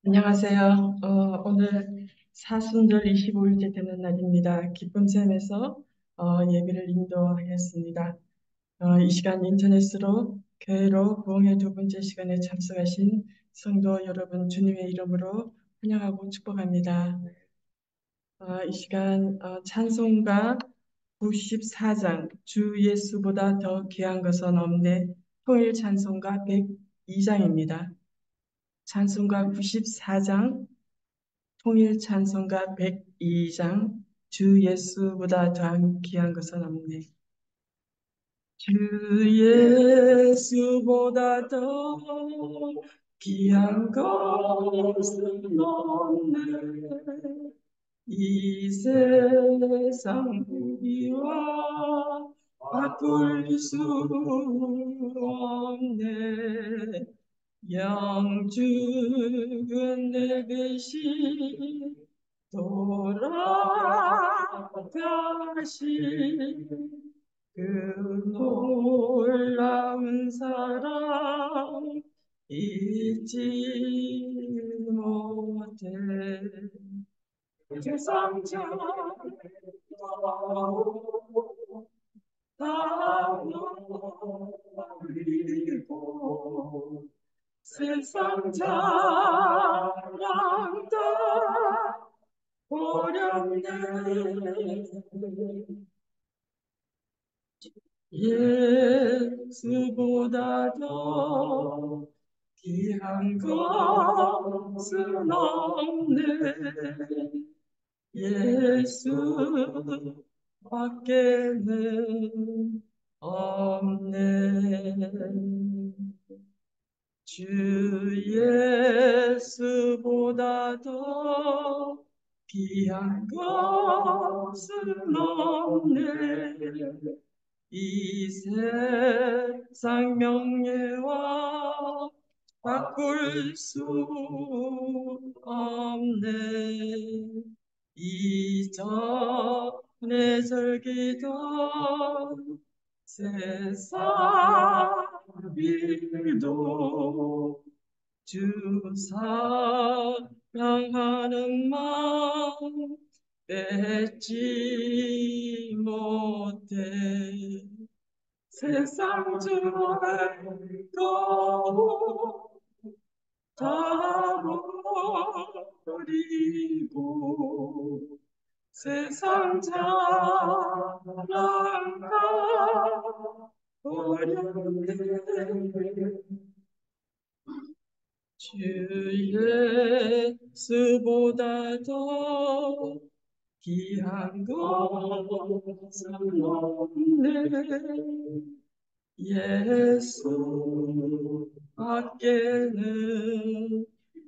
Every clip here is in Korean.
안녕하세요. 오늘 사순절 25일째 되는 날입니다. 기쁜 셈에서 예배를 인도하겠습니다. 이 시간 인터넷으로 교회로 부흥의 두 번째 시간에 참석하신 성도 여러분 주님의 이름으로 환영하고 축복합니다. 이 시간 찬송가 94장 주 예수보다 더 귀한 것은 없네 통일 찬송가 102장입니다. 찬송가 94장 통일 찬송가 102장 주 예수보다 더한 귀한 것은 없네. 주 예수보다 더 귀한 것은 없네. 이 세상 부귀와 바꿀 수 없네. 영죽은 내 대신 돌아가신 그 놀라운 사랑 잊지 못해. 세상 다 버리고 세상 자랑 다 버렸네. 예수보다 더 귀한 것은 없네. 예수밖에는 없네. 주 예수보다 더 귀한 것은 없네. 이 세상 명예와 바꿀 수 없네. 이전에 즐기던 세상 일도 주 사랑하는 마음 뺏지 못해. 세상 즐거움 다 버리고 세상 자랑 다 버렸네. 주 예수보다 더 귀한 것은 없네. 예수밖에는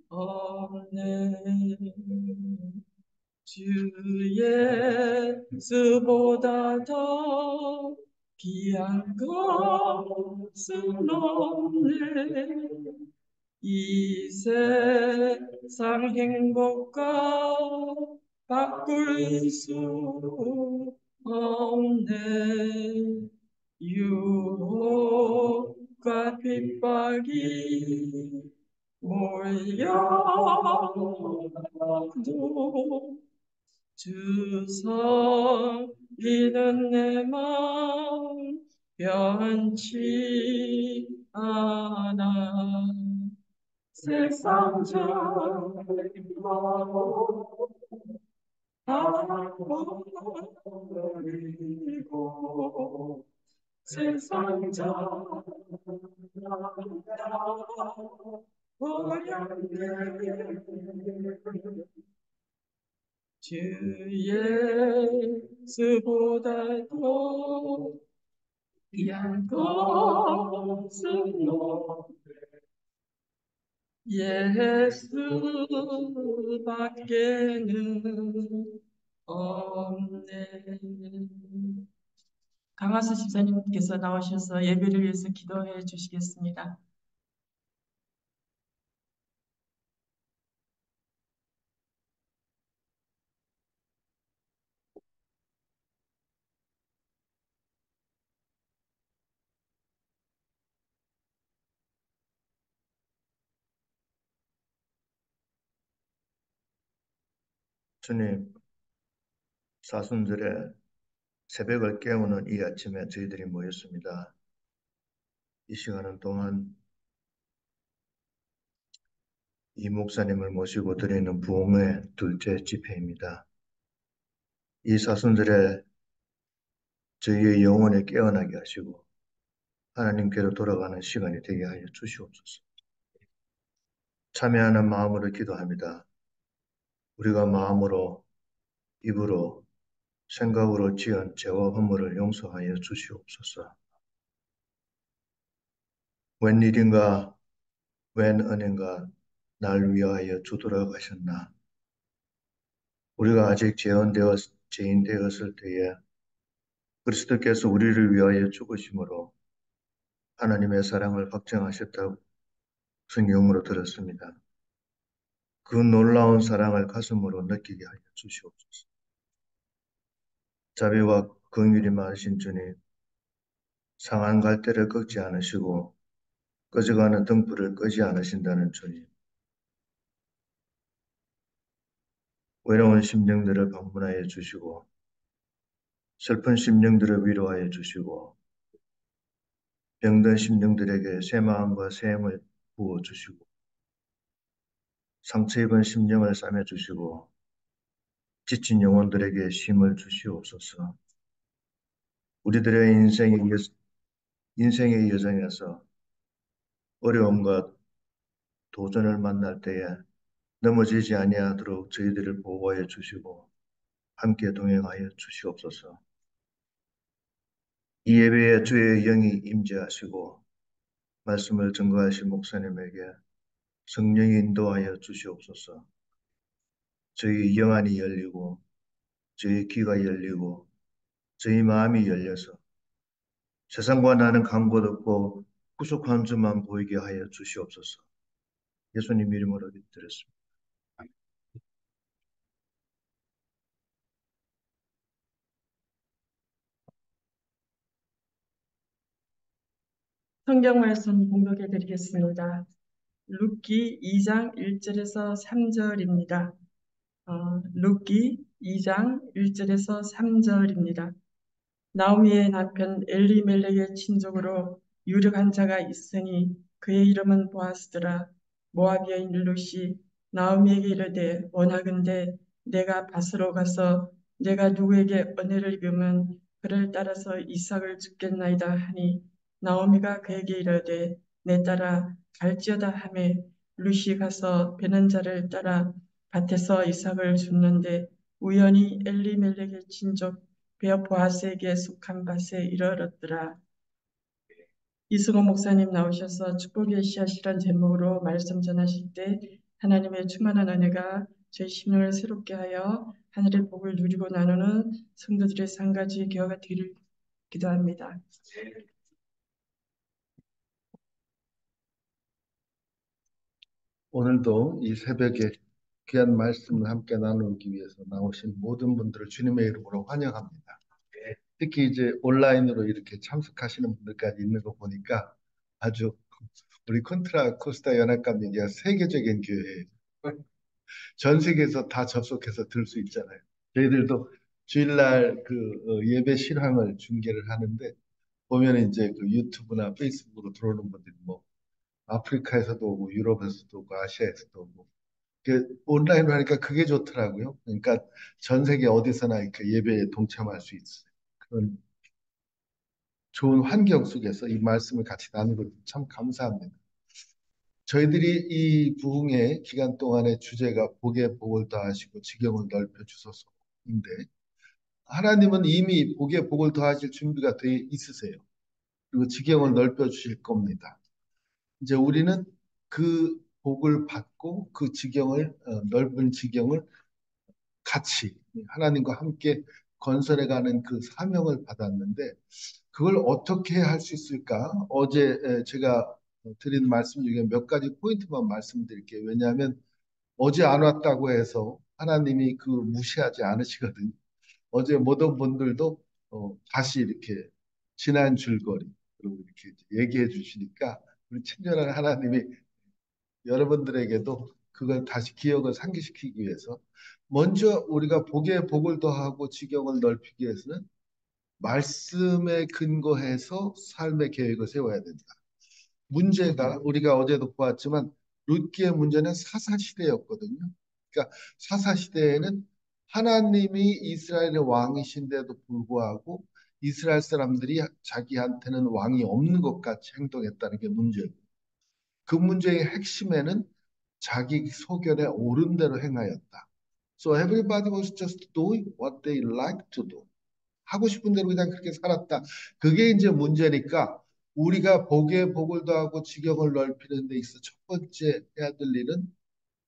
없네. 주 예수보다 더 귀한 것은 없네. 이 세상 행복과 바꿀 수 없네. 유혹과 핍박이 몰려도 주섬기는 내 마음 변치 않아. 세상 다 버리고 세상 버렸네. 주 예수보다 더 귀한 것은 예수밖에는 없네. 강하수 집사님께서 나오셔서 예배를 위해서 기도해 주시겠습니다. 주님, 사순절에 새벽을 깨우는 이 아침에 저희들이 모였습니다. 이 시간은 동안 이 목사님을 모시고 드리는 부흥의 둘째 집회입니다. 이 사순절에 저희의 영혼을 깨어나게 하시고 하나님께로 돌아가는 시간이 되게 하여 주시옵소서. 참여하는 마음으로 기도합니다. 우리가 마음으로, 입으로, 생각으로 지은 죄와 허물을 용서하여 주시옵소서. 웬일인가, 웬 은인가 날 위하여 주도록 하셨나. 우리가 아직 죄인 되었을 때에 그리스도께서 우리를 위하여 죽으심으로 하나님의 사랑을 확증하셨다고 성경으로 들었습니다. 그 놀라운 사랑을 가슴으로 느끼게 하여 주시옵소서. 자비와 긍휼이 많으신 주님, 상한 갈대를 꺾지 않으시고 꺼져가는 등불을 끄지 않으신다는 주님, 외로운 심령들을 방문하여 주시고 슬픈 심령들을 위로하여 주시고 병든 심령들에게 새 마음과 새 힘을 부어주시고 상처 입은 심령을 싸매주시고 지친 영혼들에게 쉼을 주시옵소서. 우리들의 인생의 여정에서 어려움과 도전을 만날 때에 넘어지지 아니하도록 저희들을 보호하여 주시고 함께 동행하여 주시옵소서. 이 예배에 주의 영이 임재하시고 말씀을 증거하신 목사님에게 성령이 인도하여 주시옵소서. 저희 영안이 열리고 저희 귀가 열리고 저희 마음이 열려서 세상과 나는 간 곳 없고 구속한 주만 보이게 하여 주시옵소서. 예수님 이름으로 기도드렸습니다. 성경 말씀 공독해 드리겠습니다. 룻기 2장 1절에서 3절입니다. 룻기 2장 1절에서 3절입니다. 나오미의 남편 엘리멜렉의 친족으로 유력한 자가 있으니 그의 이름은 보아스더라. 모압여인 룻이 나오미에게 이르되 원하건대 내가 밭으로 가서 내가 누구에게 은혜를 입으면 그를 따라서 이삭을 죽겠나이다 하니 나오미가 그에게 이르되 내 딸아 갈지어다 하매 룻이 가서 베는 자를 따라 밭에서 이삭을 줍는데 우연히 엘리멜렉의 친족 베어 보아스에게 속한 밭에 이르렀더라. 이승호 목사님 나오셔서 축복의 씨앗이란 제목으로 말씀 전하실 때 하나님의 충만한 은혜가 저희 심령을 새롭게 하여 하늘의 복을 누리고 나누는 성도들의 상가지 기회가 되기를 기도합니다. 오늘도 이 새벽에 귀한 말씀을 함께 나누기 위해서 나오신 모든 분들을 주님의 이름으로 환영합니다. 특히 이제 온라인으로 이렇게 참석하시는 분들까지 있는 거 보니까 아주 우리 콘트라 코스타 연합감리가 세계적인 교회예요. 전 세계에서 다 접속해서 들을 수 있잖아요. 저희들도 주일날 예배 실황을 중계를 하는데 보면 이제 그 유튜브나 페이스북으로 들어오는 분들이 뭐 아프리카에서도 오고 유럽에서도 오고 아시아에서도 오고 온라인으로 하니까 그게 좋더라고요. 그러니까 전 세계 어디서나 이렇게 예배에 동참할 수 있어요. 그런 좋은 환경 속에서 이 말씀을 같이 나누고 참 감사합니다. 저희들이 이 부흥의 기간 동안의 주제가 복의 복을 더하시고 지경을 넓혀 주소서인데 하나님은 이미 복의 복을 더하실 준비가 돼 있으세요. 그리고 지경을 넓혀 주실 겁니다. 이제 우리는 그 복을 받고 그 넓은 지경을 같이 하나님과 함께 건설해가는 그 사명을 받았는데 그걸 어떻게 할 수 있을까? 어제 제가 드린 말씀 중에 몇 가지 포인트만 말씀드릴게요. 왜냐하면 어제 안 왔다고 해서 하나님이 그 무시하지 않으시거든요. 어제 모든 분들도 다시 이렇게 지난 줄거리 그리고 이렇게 얘기해 주시니까 우리 친절한 하나님이 여러분들에게도 그걸 다시 기억을 상기시키기 위해서 먼저 우리가 복에 복을 더하고 지경을 넓히기 위해서는 말씀에 근거해서 삶의 계획을 세워야 된다. 문제가 우리가 어제도 보았지만 룻기의 문제는 사사시대였거든요. 그러니까 사사시대에는 하나님이 이스라엘의 왕이신데도 불구하고 이스라엘 사람들이 자기한테는 왕이 없는 것 같이 행동했다는 게 문제예요. 그 문제의 핵심에는 자기 소견에 옳은 대로 행하였다. So everybody was just doing what they liked to do. 하고 싶은 대로 그냥 그렇게 살았다. 그게 이제 문제니까 우리가 복에 복을 더하고 지경을 넓히는 데 있어 첫 번째 해야 될 일은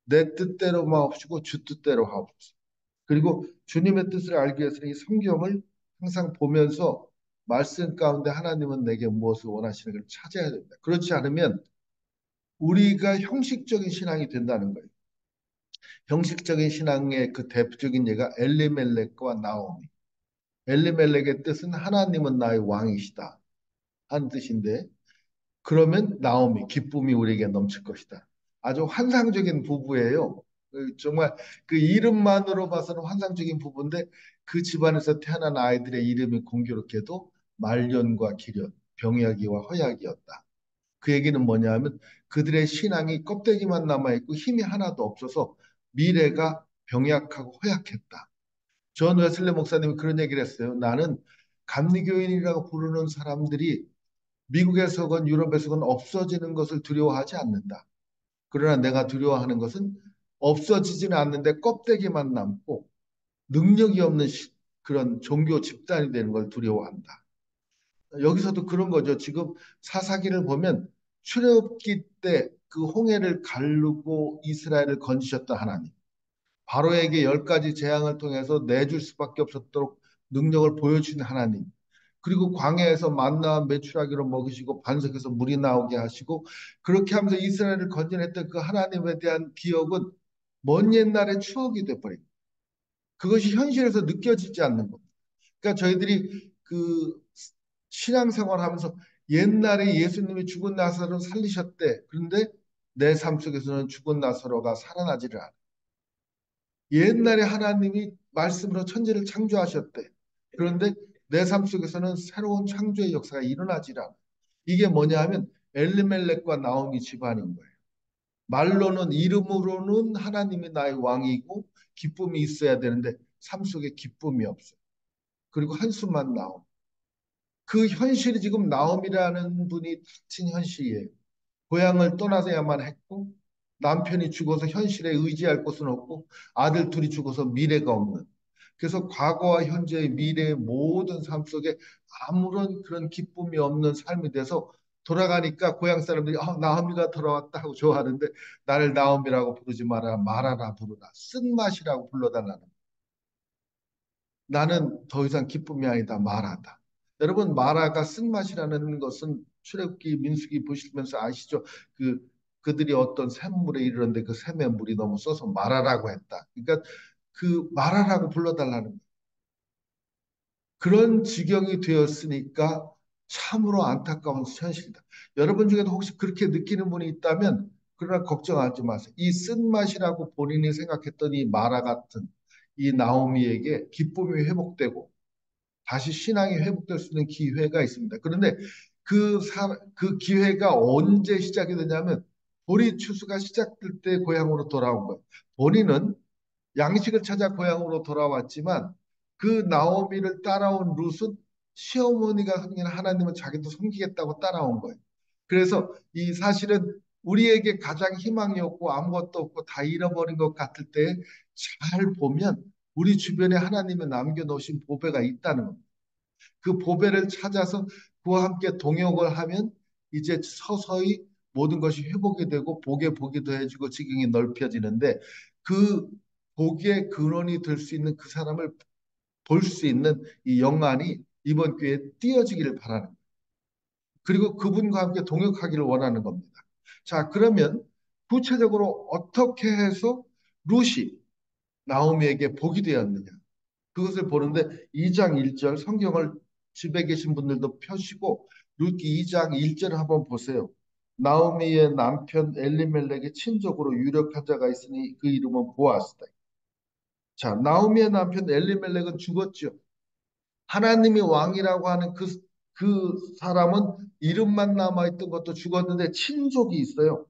내 뜻대로 마옵시고 주 뜻대로 하옵소서. 그리고 주님의 뜻을 알기 위해서는 이 성경을 항상 보면서 말씀 가운데 하나님은 내게 무엇을 원하시는지를 찾아야 된다. 그렇지 않으면 우리가 형식적인 신앙이 된다는 거예요. 형식적인 신앙의 그 대표적인 예가 엘리멜렉과 나오미. 엘리멜렉의 뜻은 하나님은 나의 왕이시다 하는 뜻인데 그러면 나오미 기쁨이 우리에게 넘칠 것이다. 아주 환상적인 부부예요. 정말 그 이름만으로 봐서는 환상적인 부부인데 그 집안에서 태어난 아이들의 이름이 공교롭게도 말년과 기련, 병약이와 허약이었다. 그 얘기는 뭐냐면 그들의 신앙이 껍데기만 남아있고 힘이 하나도 없어서 미래가 병약하고 허약했다. 존 웨슬리 목사님이 그런 얘기를 했어요. 나는 감리교인이라고 부르는 사람들이 미국에서건 유럽에서건 없어지는 것을 두려워하지 않는다. 그러나 내가 두려워하는 것은 없어지지는 않는데 껍데기만 남고 능력이 없는 그런 종교 집단이 되는 걸 두려워한다. 여기서도 그런 거죠. 지금 사사기를 보면 출애굽기 때 그 홍해를 가르고 이스라엘을 건지셨던 하나님. 바로에게 10가지 재앙을 통해서 내줄 수밖에 없었도록 능력을 보여주신 하나님. 그리고 광야에서 만나와 메추라기로 먹이시고 반석에서 물이 나오게 하시고 그렇게 하면서 이스라엘을 건져냈던 그 하나님에 대한 기억은 먼 옛날의 추억이 돼버린 그것이 현실에서 느껴지지 않는 겁니다. 그러니까 저희들이 그 신앙생활 하면서 옛날에 예수님이 죽은 나사로를 살리셨대. 그런데 내 삶 속에서는 죽은 나사로가 살아나지를 않아. 옛날에 하나님이 말씀으로 천지를 창조하셨대. 그런데 내 삶 속에서는 새로운 창조의 역사가 일어나질 않아. 이게 뭐냐 하면 엘리멜렉과 나오미 집안인 거예요. 말로는 이름으로는 하나님이 나의 왕이고 기쁨이 있어야 되는데 삶 속에 기쁨이 없어. 그리고 한숨만 나옴. 그 현실이 지금 나옴이라는 분이 닥친 현실이에요. 고향을 떠나야만 했고 남편이 죽어서 현실에 의지할 곳은 없고 아들 둘이 죽어서 미래가 없는. 그래서 과거와 현재의 미래의 모든 삶 속에 아무런 그런 기쁨이 없는 삶이 돼서 돌아가니까 고향 사람들이 나오미가 돌아왔다 하고 좋아하는데 나를 나오미라고 부르지 마라 말하라 부르라 쓴맛이라고 불러달라는 나는 더 이상 기쁨이 아니다 마라다. 여러분 마라가 쓴맛이라는 것은 출애굽기 민수기 보시면서 아시죠? 그 그들이 어떤 샘물에 이르렀는데 그 샘의 물이 너무 써서 마라라고 했다. 그러니까 그 마라라고 불러달라는 거예요. 그런 지경이 되었으니까 참으로 안타까운 현실이다. 여러분 중에도 혹시 그렇게 느끼는 분이 있다면 그러나 걱정하지 마세요. 이 쓴맛이라고 본인이 생각했던 이 마라 같은 이 나오미에게 기쁨이 회복되고 다시 신앙이 회복될 수 있는 기회가 있습니다. 그런데 그 기회가 언제 시작이 되냐면 보리 추수가 시작될 때 고향으로 돌아온 거예요. 본인은 양식을 찾아 고향으로 돌아왔지만 그 나오미를 따라온 룻은 시어머니가 섬기는 하나님은 자기도 섬기겠다고 따라온 거예요. 그래서 이 사실은 우리에게 가장 희망이 없고 아무것도 없고 다 잃어버린 것 같을 때 잘 보면 우리 주변에 하나님이 남겨놓으신 보배가 있다는 겁니다. 그 보배를 찾아서 그와 함께 동역을 하면 이제 서서히 모든 것이 회복이 되고 복에 복이 더해지고 지경이 넓혀지는데 그 복의 근원이 될 수 있는 그 사람을 볼 수 있는 이 영안이 이번 기회에 띄어지기를 바라는 거예요. 그리고 그분과 함께 동역하기를 원하는 겁니다. 자, 그러면 구체적으로 어떻게 해서 룻이 나오미에게 복이 되었느냐? 그것을 보는데 2장 1절 성경을 집에 계신 분들도 펴시고 룻기 2장 1절을 한번 보세요. 나오미의 남편 엘리멜렉의 친족으로 유력한 자가 있으니 그 이름은 보아스다. 자, 나오미의 남편 엘리멜렉은 죽었죠. 하나님이 왕이라고 하는 그 사람은 이름만 남아있던 것도 죽었는데 친족이 있어요.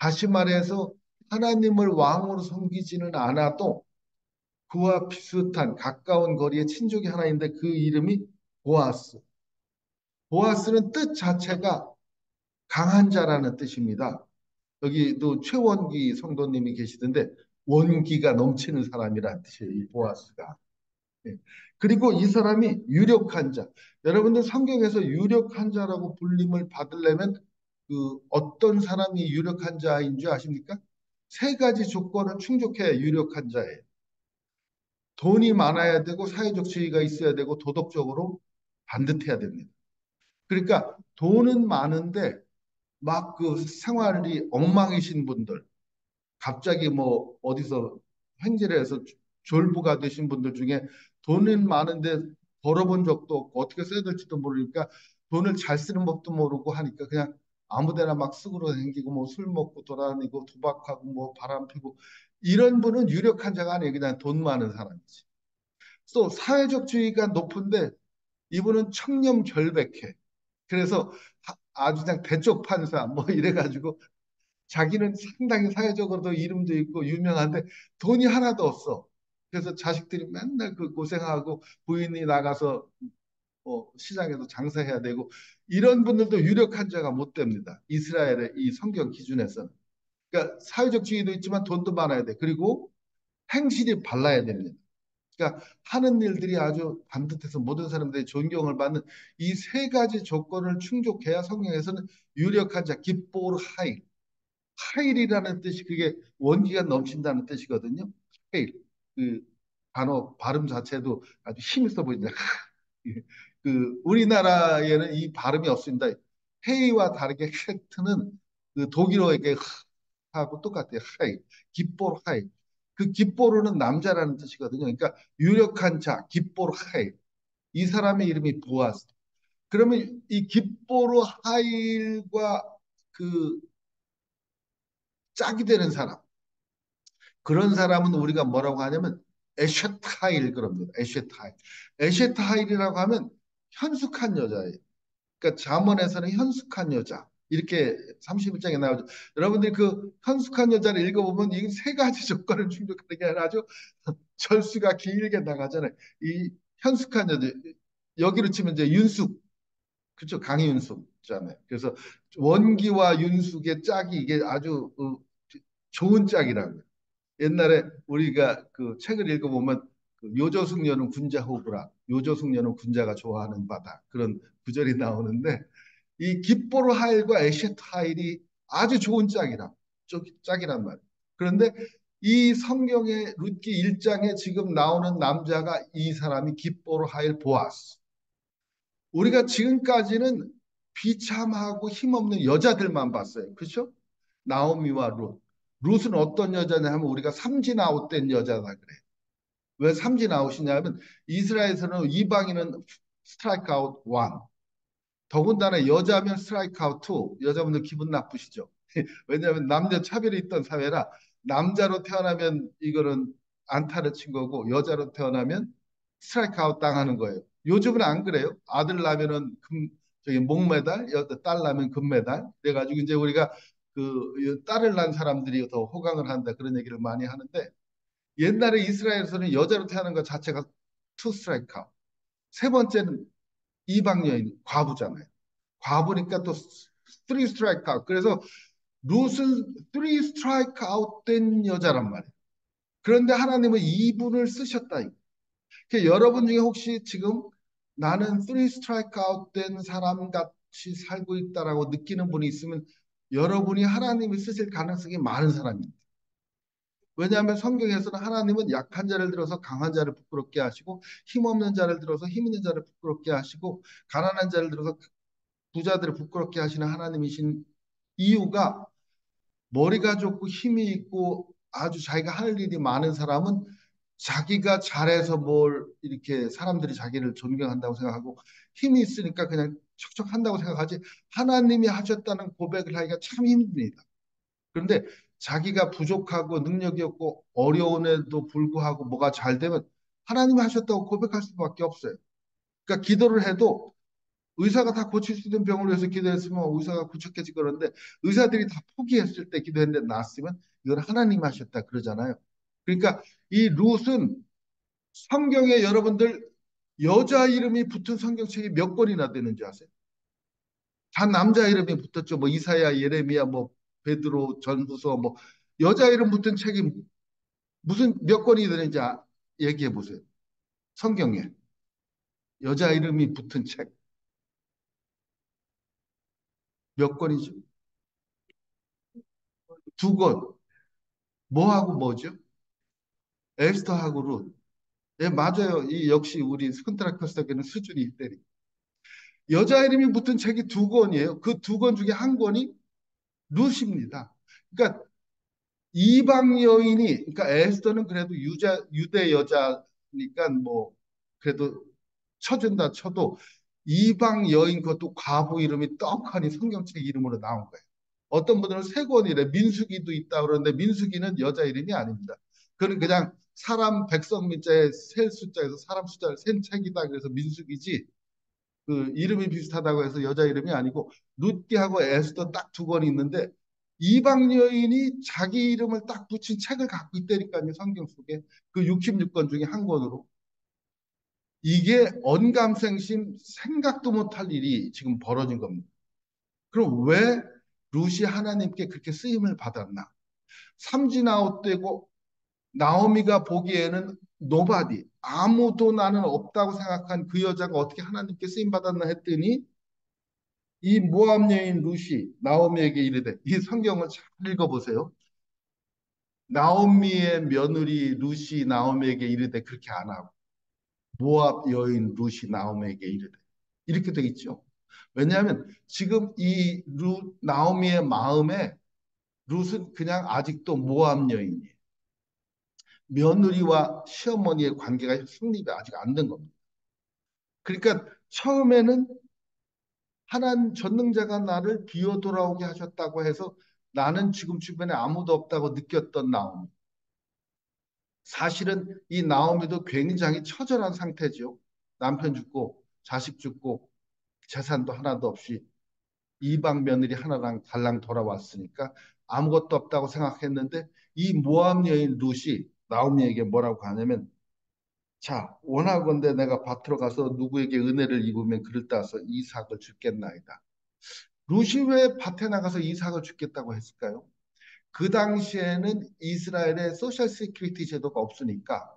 다시 말해서 하나님을 왕으로 섬기지는 않아도 그와 비슷한 가까운 거리에 친족이 하나 있는데 그 이름이 보아스. 보아스는 뜻 자체가 강한 자라는 뜻입니다. 여기도 최원기 성도님이 계시던데 원기가 넘치는 사람이라는 뜻이에요. 이 보아스가. 예. 그리고 이 사람이 유력한 자. 여러분들 성경에서 유력한 자라고 불림을 받으려면 그 어떤 사람이 유력한 자인 줄 아십니까? 세 가지 조건을 충족해야 유력한 자예요. 돈이 많아야 되고 사회적 지위가 있어야 되고 도덕적으로 반듯해야 됩니다. 그러니까 돈은 많은데 막 그 생활이 엉망이신 분들, 갑자기 뭐 어디서 횡재를 해서 졸부가 되신 분들 중에 돈은 많은데 벌어본 적도 없고 어떻게 써야 될지도 모르니까 돈을 잘 쓰는 법도 모르고 하니까 그냥 아무데나 막 쓰고 다니고 뭐 술 먹고 돌아다니고 도박하고 뭐 바람 피고 이런 분은 유력한 자가 아니에요. 그냥 돈 많은 사람이지. 또 사회적 지위가 높은데 이분은 청렴결백해. 그래서 아주 그냥 대쪽 판사 뭐 이래가지고 자기는 상당히 사회적으로도 이름도 있고 유명한데 돈이 하나도 없어. 그래서 자식들이 맨날 그 고생하고 부인이 나가서 시장에서 장사해야 되고 이런 분들도 유력한 자가 못 됩니다. 이스라엘의 이 성경 기준에서는. 그러니까 사회적 지위도 있지만 돈도 많아야 돼. 그리고 행실이 발라야 됩니다. 그러니까 하는 일들이 아주 반듯해서 모든 사람들이 존경을 받는 이 세 가지 조건을 충족해야 성경에서는 유력한 자, 기뽀르 하일. 하일이라는 뜻이 그게 원기가 넘친다는 뜻이거든요. 하일. 그 단어 발음 자체도 아주 힘있어 보인다. 그 우리나라에는 이 발음이 없습니다. 헤이와 다르게 헤트는 그 독일어의 하고 똑같아요. 하이. 기뽀르 하이. 그 기뽀르는 남자라는 뜻이거든요. 그러니까 유력한 자, 기뽀르 하이. 이 사람의 이름이 보아스. 그러면 이 기뽀르 하일과 그 짝이 되는 사람. 그런 사람은 우리가 뭐라고 하냐면 에쉐타일 그럽니다. 에쉐타일. 에쉐타일이라고 하면 현숙한 여자예요. 그러니까 잠언에서는 현숙한 여자 이렇게 31장에 나오죠. 여러분들이 그 현숙한 여자를 읽어보면 이 세 가지 조건을 충족하는 게 아니라 아주 절수가 길게 나가잖아요. 이 현숙한 여자 여기로 치면 이제 윤숙 그렇죠. 강희윤숙잖아요. 그래서 원기와 윤숙의 짝이 이게 아주 좋은 짝이라고요. 옛날에 우리가 그 책을 읽어보면 그 요조숙녀는 군자 호구라 요조숙녀는 군자가 좋아하는 바다 그런 구절이 나오는데 이 깁보르 하일과 에셋 하일이 아주 좋은 짝이란 말이에요. 그런데 이 성경의 룻기 1장에 지금 나오는 남자가 이 사람이 깁보르 하일 보아스. 우리가 지금까지는 비참하고 힘없는 여자들만 봤어요. 그렇죠? 나오미와 룻. 룻은 어떤 여자냐 하면 우리가 삼진 아웃된 여자다 그래. 왜 삼진 아웃이냐면 이스라엘에서는 이방인은 스트라이크 아웃 1, 더군다나 여자면 스트라이크 아웃 2, 여자분들 기분 나쁘시죠? 왜냐하면 남녀 차별이 있던 사회라 남자로 태어나면 이거는 안타를 친 거고 여자로 태어나면 스트라이크 아웃 당하는 거예요. 요즘은 안 그래요. 아들 나면은 저기 목메달, 딸 나면 금메달. 그래가지고 이제 우리가 그 딸을 낳은 사람들이 더 호강을 한다 그런 얘기를 많이 하는데 옛날에 이스라엘에서는 여자로 태어난 것 자체가 투 스트라이크 아웃. 세 번째는 이방 여인 과부잖아요. 과부니까 또 쓰리 스트라이크 아웃. 그래서 룻은 쓰리 스트라이크 아웃 된 여자란 말이에요. 그런데 하나님은 이분을 쓰셨다. 그러니까 여러분 중에 혹시 지금 나는 쓰리 스트라이크 아웃 된 사람 같이 살고 있다라고 느끼는 분이 있으면 여러분이 하나님이 쓰실 가능성이 많은 사람입니다. 왜냐하면 성경에서는 하나님은 약한 자를 들어서 강한 자를 부끄럽게 하시고 힘없는 자를 들어서 힘 있는 자를 부끄럽게 하시고 가난한 자를 들어서 부자들을 부끄럽게 하시는 하나님이신 이유가 머리가 좋고 힘이 있고 아주 자기가 할 일이 많은 사람은 자기가 잘해서 뭘 이렇게 사람들이 자기를 존경한다고 생각하고 힘이 있으니까 그냥 척척한다고 생각하지 하나님이 하셨다는 고백을 하기가 참 힘듭니다. 그런데 자기가 부족하고 능력이 없고 어려움에도 불구하고 뭐가 잘 되면 하나님이 하셨다고 고백할 수밖에 없어요. 그러니까 기도를 해도 의사가 다 고칠 수 있는 병을 위해서 기도했으면 의사가 구척해지 그러는데 의사들이 다 포기했을 때 기도했는데 나았으면 이건 하나님 하셨다 그러잖아요. 그러니까 이 룻은 성경에 여러분들 여자 이름이 붙은 성경책이 몇 권이나 되는지 아세요? 다 남자 이름이 붙었죠. 뭐 이사야, 예레미야, 뭐 베드로, 전후서 뭐 여자 이름 붙은 책이 무슨 몇 권이 되는지 얘기해 보세요. 성경에 여자 이름이 붙은 책 몇 권이죠? 두 권. 뭐하고 뭐죠? 에스더하고 룻. 예, 맞아요. 이 역시 우리 스콘트라커스에게는 수준이 있대니. 여자 이름이 붙은 책이 두 권이에요. 그 두 권 중에 한 권이 룻입니다. 그러니까 이방 여인이, 그러니까 에스더는 그래도 유대 여자니까 뭐 그래도 쳐준다 쳐도 이방 여인 그것도 과부 이름이 떡하니 성경책 이름으로 나온 거예요. 어떤 분들은 세 권이래. 민수기도 있다 그러는데 민수기는 여자 이름이 아닙니다. 그는 그냥 사람 백성 민자의 셀 숫자에서 사람 숫자를 센 책이다 그래서 민수기지 그 이름이 비슷하다고 해서 여자 이름이 아니고 룻기하고 에스더 딱 두 권이 있는데 이방 여인이 자기 이름을 딱 붙인 책을 갖고 있다니까요. 성경 속에 그 66권 중에 한 권으로. 이게 언감생심 생각도 못할 일이 지금 벌어진 겁니다. 그럼 왜 룻이 하나님께 그렇게 쓰임을 받았나? 삼진아웃되고 나오미가 보기에는 노바디 아무도 나는 없다고 생각한 그 여자가 어떻게 하나님께 쓰임 받았나 했더니 이 모압 여인 룻이 나오미에게 이르되 이 성경을 잘 읽어보세요. 나오미의 며느리 룻이 나오미에게 이르되 그렇게 안 하고 모압 여인 룻이 나오미에게 이르되 이렇게 돼 있죠. 왜냐하면 지금 이 나오미의 마음에 룻은 그냥 아직도 모압 여인이에요. 며느리와 시어머니의 관계가 성립이 아직 안 된 겁니다. 그러니까 처음에는 하나님 전능자가 나를 기어 돌아오게 하셨다고 해서 나는 지금 주변에 아무도 없다고 느꼈던 나오미. 사실은 이 나오미도 굉장히 처절한 상태죠. 남편 죽고 자식 죽고 재산도 하나도 없이 이방 며느리 하나랑 달랑 돌아왔으니까 아무것도 없다고 생각했는데 이 모함 여인 룻이 나오미에게 뭐라고 하냐면 자 원하건대 내가 밭으로 가서 누구에게 은혜를 입으면 그를 따서 이삭을 주겠나이다. 룻이 왜 밭에 나가서 이삭을 주겠다고 했을까요? 그 당시에는 이스라엘에 소셜 시큐리티 제도가 없으니까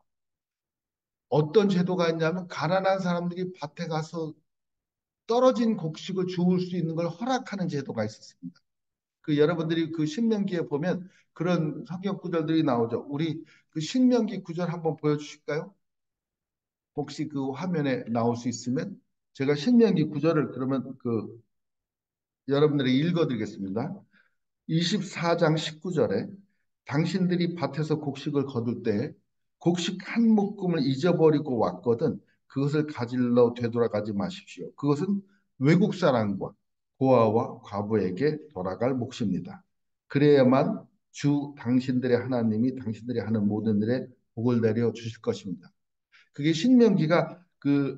어떤 제도가 있냐면 가난한 사람들이 밭에 가서 떨어진 곡식을 주울 수 있는 걸 허락하는 제도가 있었습니다. 그 여러분들이 그 신명기에 보면 그런 성경 구절들이 나오죠. 우리 그 신명기 구절 한번 보여주실까요? 혹시 그 화면에 나올 수 있으면 제가 신명기 구절을 그러면 그 여러분들에게 읽어드리겠습니다. 24장 19절에 당신들이 밭에서 곡식을 거둘 때 곡식 한 묶음을 잊어버리고 왔거든 그것을 가질러 되돌아가지 마십시오. 그것은 외국 사람과 고아와 과부에게 돌아갈 몫입니다. 그래야만 주 당신들의 하나님이 당신들이 하는 모든 일에 복을 내려 주실 것입니다. 그게 신명기가 그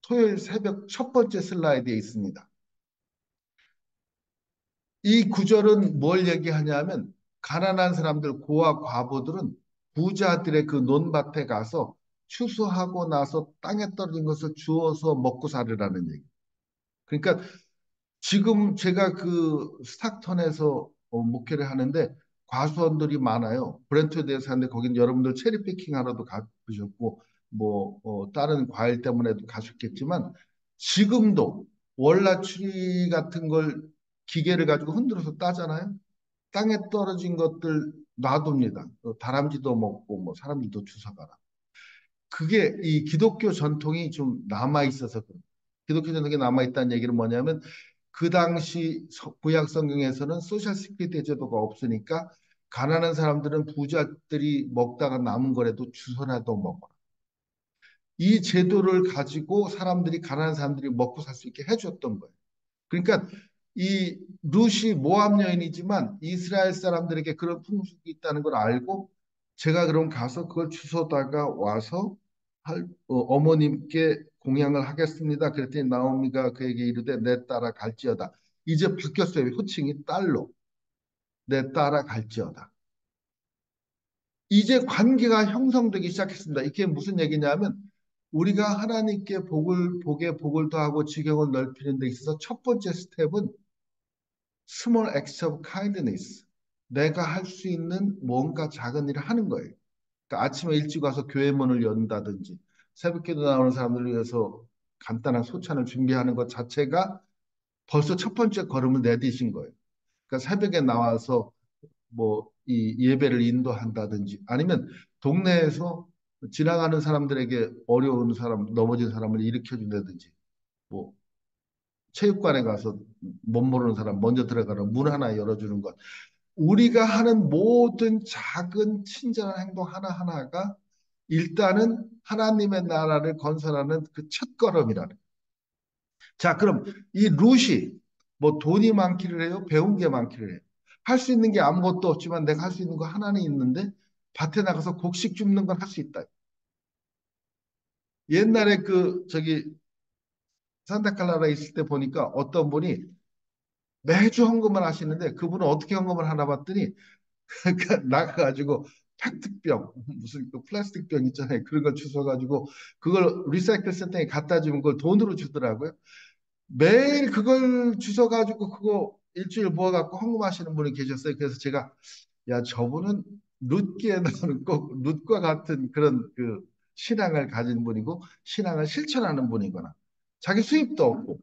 토요일 새벽 첫 번째 슬라이드에 있습니다. 이 구절은 뭘 얘기하냐면 가난한 사람들, 고아 과부들은 부자들의 그 논밭에 가서 추수하고 나서 땅에 떨어진 것을 주워서 먹고 살으라는 얘기. 그러니까 지금 제가 그 스타턴에서 목회를 하는데 과수원들이 많아요. 브렌트드에서 하는데 거긴 여러분들 체리 피킹 하러도 가보셨고 뭐 다른 과일 때문에도 가셨겠지만 지금도 월나추리 같은 걸 기계를 가지고 흔들어서 따잖아요. 땅에 떨어진 것들 놔둡니다. 다람쥐도 먹고 뭐 사람들도 주워가라. 그게 이 기독교 전통이 좀 남아 있어서 그래요. 기독교 전통이 남아 있다는 얘기는 뭐냐면 그 당시 구약 성경에서는 소셜 시큐리티 제도가 없으니까 가난한 사람들은 부자들이 먹다가 남은 거라도 주워라도 먹어라. 이 제도를 가지고 사람들이 가난한 사람들이 먹고 살 수 있게 해줬던 거예요. 그러니까 이 룻이 모압 여인이지만 이스라엘 사람들에게 그런 풍습이 있다는 걸 알고 제가 그럼 가서 그걸 주워다가 와서 어머님께 공양을 하겠습니다. 그랬더니 나오미가 그에게 이르되 내 딸아 갈지어다. 이제 바뀌었어요. 호칭이 딸로. 내 딸아 갈지어다. 이제 관계가 형성되기 시작했습니다. 이게 무슨 얘기냐면 우리가 하나님께 복에 복을 더하고 지경을 넓히는 데 있어서 첫 번째 스텝은 small acts of kindness. 내가 할 수 있는 뭔가 작은 일을 하는 거예요. 그러니까 아침에 일찍 와서 교회 문을 연다든지 새벽기도 나오는 사람들을 위해서 간단한 소찬을 준비하는 것 자체가 벌써 첫 번째 걸음을 내디신 거예요. 그러니까 새벽에 나와서 뭐 이 예배를 인도한다든지 아니면 동네에서 지나가는 사람들에게 어려운 사람, 넘어진 사람을 일으켜 준다든지 뭐 체육관에 가서 못 모르는 사람 먼저 들어가는 문 하나 열어주는 것. 우리가 하는 모든 작은 친절한 행동 하나하나가 일단은 하나님의 나라를 건설하는 그 첫걸음이라는. 자, 그럼 이 룻이 뭐 돈이 많기를 해요? 배운 게 많기를 해요? 할 수 있는 게 아무것도 없지만 내가 할 수 있는 거 하나는 있는데 밭에 나가서 곡식 줍는 건 할 수 있다. 옛날에 그 저기 산타클라라 있을 때 보니까 어떤 분이 매주 헌금을 하시는데 그분은 어떻게 헌금을 하나 봤더니 그러니까 나가가지고 페트병 무슨 그 플라스틱 병 있잖아요. 그런 걸 주워가지고 그걸 리사이클 센터에 갖다 주면 그걸 돈으로 주더라고요. 매일 그걸 주워가지고 그거 일주일 모아갖고 헌금하시는 분이 계셨어요. 그래서 제가 야 저분은 룻기에 나오는 꼭 룻과 같은 그런 그 신앙을 가진 분이고 신앙을 실천하는 분이거나 자기 수입도 없고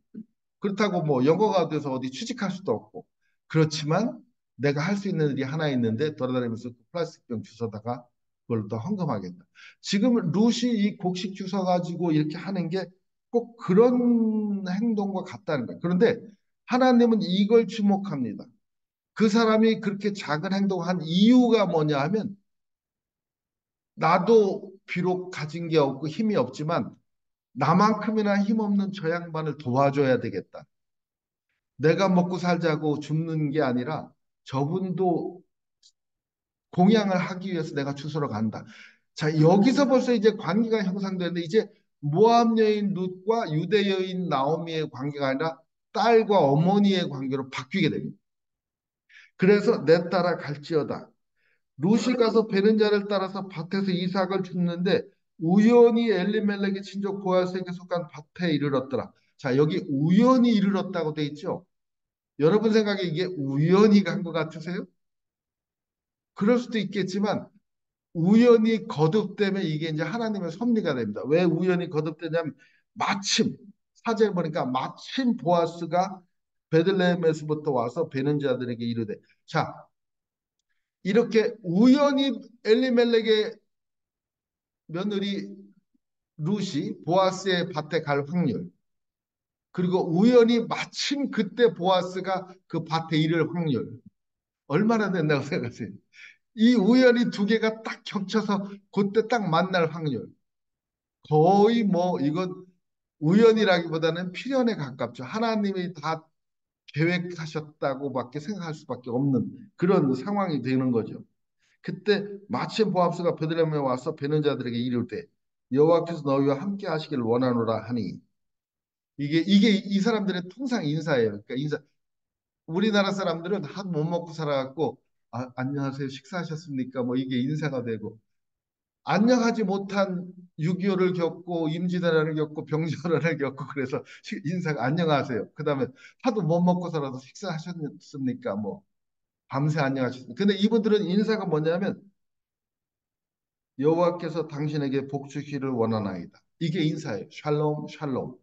그렇다고 뭐 영어가 돼서 어디 취직할 수도 없고 그렇지만 내가 할 수 있는 일이 하나 있는데 돌아다니면서 그 플라스틱병 주워다가 그걸 또 헌금하겠다. 지금 룻이 이 곡식 주워 가지고 이렇게 하는 게 꼭 그런 행동과 같다는 거예요. 그런데 하나님은 이걸 주목합니다. 그 사람이 그렇게 작은 행동을 한 이유가 뭐냐 하면 나도 비록 가진 게 없고 힘이 없지만 나만큼이나 힘없는 저 양반을 도와줘야 되겠다. 내가 먹고 살자고 죽는 게 아니라 저분도 공양을 하기 위해서 내가 주소로 간다. 자, 여기서 벌써 이제 관계가 형성되는데 이제 모압 여인 룻과 유대 여인 나오미의 관계가 아니라 딸과 어머니의 관계로 바뀌게 됩니다. 그래서 내 딸아 갈지어다. 룻이 가서 베는 자를 따라서 밭에서 이삭을 줍는데 우연히 엘리멜렉의 친족 보아스에게 속한 밭에 이르렀더라. 자, 여기 우연히 이르렀다고 돼 있죠. 여러분 생각에 이게 우연히 간 것 같으세요? 그럴 수도 있겠지만 우연히 거듭되면 이게 이제 하나님의 섭리가 됩니다. 왜 우연히 거듭되냐면 마침 사제를 보니까 마침 보아스가 베들레헴에서부터 와서 베는 자들에게 이르되 자 이렇게 우연히 엘리멜렉의 며느리 룻이 보아스의 밭에 갈 확률 그리고 우연히 마침 그때 보아스가 그 밭에 이를 확률 얼마나 된다고 생각하세요? 이 우연히 두 개가 딱 겹쳐서 그때 딱 만날 확률. 거의 뭐 이건 우연이라기보다는 필연에 가깝죠. 하나님이 다 계획하셨다고밖에 생각할 수밖에 없는 그런 상황이 되는 거죠. 그때 마침 보합수가 베들레헴에 와서 베는 자들에게 이르되 여호와께서 너희와 함께 하시기를 원하노라 하니 이게 이 사람들의 통상 인사예요. 그러니까 인사 우리나라 사람들은 한 못 먹고 살아갖고 안녕하세요 식사하셨습니까? 뭐 이게 인사가 되고 안녕하지 못한 6.25를 겪고 임진왜란을 겪고 병전을 겪고 그래서 인사가 안녕하세요. 그다음에 하도 못 먹고 살아서 식사하셨습니까? 뭐 밤새 안녕하셨습니까? 근데 이분들은 인사가 뭐냐면 여호와께서 당신에게 복 주기를 원하나이다. 이게 인사예요. 샬롬 샬롬.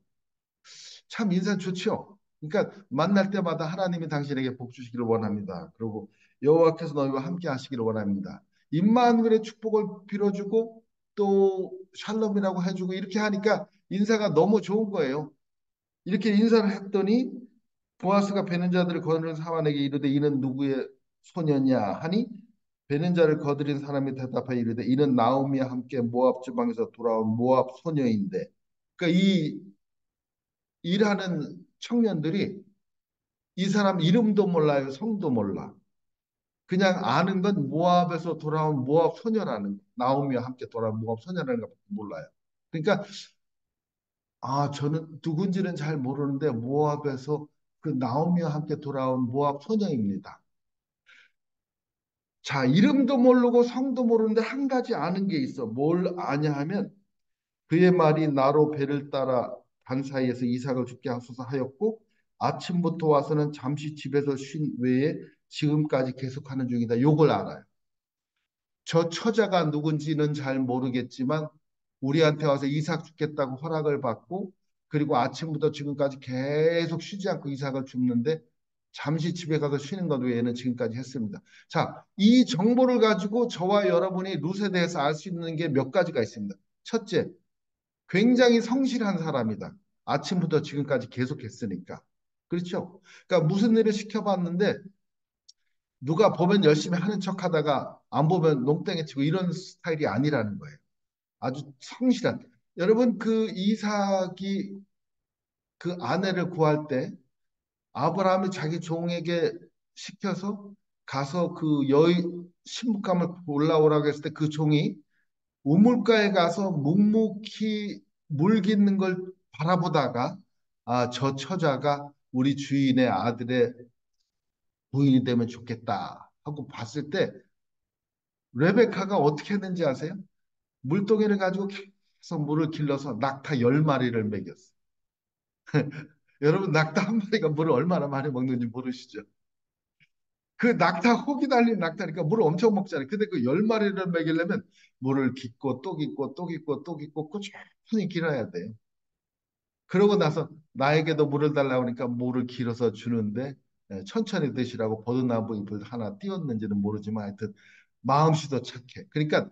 참 인사 좋죠. 그러니까 만날 때마다 하나님이 당신에게 복 주시기를 원합니다. 그리고 여호와께서 너희와 함께 하시기를 원합니다. 임마누엘의 축복을 빌어주고 또 샬롬이라고 해주고 이렇게 하니까 인사가 너무 좋은 거예요. 이렇게 인사를 했더니 보아스가 베는 자들을 거느리는 사환에게 이르되 이는 누구의 소년이냐 하니 베는 자를 거드린 사람이 대답하여 이르되 이는 나오미와 함께 모압 지방에서 돌아온 모압 소녀인데, 그러니까 이 일하는 청년들이 이 사람 이름도 몰라요, 성도 몰라. 그냥 아는 건 모압에서 돌아온 모압 소녀라는, 나오미와 함께 돌아온 모압 소녀라는 것밖에 몰라요. 그러니까 저는 누군지는 잘 모르는데 모압에서 그 나오미와 함께 돌아온 모압 소녀입니다. 자, 이름도 모르고 성도 모르는데 한 가지 아는 게 있어. 뭘 아냐 하면 그의 말이 나로 배를 따라 단 사이에서 이삭을 죽게 하소서 하였고 아침부터 와서는 잠시 집에서 쉰 외에 지금까지 계속하는 중이다. 요걸 알아요. 저 처자가 누군지는 잘 모르겠지만 우리한테 와서 이삭 죽겠다고 허락을 받고 그리고 아침부터 지금까지 계속 쉬지 않고 이삭을 줍는데 잠시 집에 가서 쉬는 것 외에는 지금까지 했습니다. 자, 이 정보를 가지고 저와 여러분이 룻에 대해서 알 수 있는 게 몇 가지가 있습니다. 첫째, 굉장히 성실한 사람이다. 아침부터 지금까지 계속했으니까. 그렇죠? 그러니까 무슨 일을 시켜봤는데 누가 보면 열심히 하는 척하다가 안 보면 농땡이 치고 이런 스타일이 아니라는 거예요. 아주 성실한. 여러분 그 이삭이 그 아내를 구할 때 아브라함이 자기 종에게 시켜서 가서 그 여의 신부감을 올라오라고 했을 때 그 종이 우물가에 가서 묵묵히 물 깃는 걸 바라보다가 저 처자가 우리 주인의 아들의 부인이 되면 좋겠다 하고 봤을 때 레베카가 어떻게 했는지 아세요? 물동이를 가지고 계속 물을 길러서 낙타 10마리를 먹였어. 여러분 낙타 한 마리가 물을 얼마나 많이 먹는지 모르시죠? 그 낙타 혹이 달린 낙타니까 물을 엄청 먹잖아요. 근데 그 10마리를 먹이려면 물을 깃고 또 깃고 또 깃고 또 깃고 꾸준히 길어야 돼요. 그러고 나서 나에게도 물을 달라고 하니까 물을 길어서 주는데 천천히 드시라고 버드나무 잎을 하나 띄웠는지는 모르지만 하여튼 마음씨도 착해. 그러니까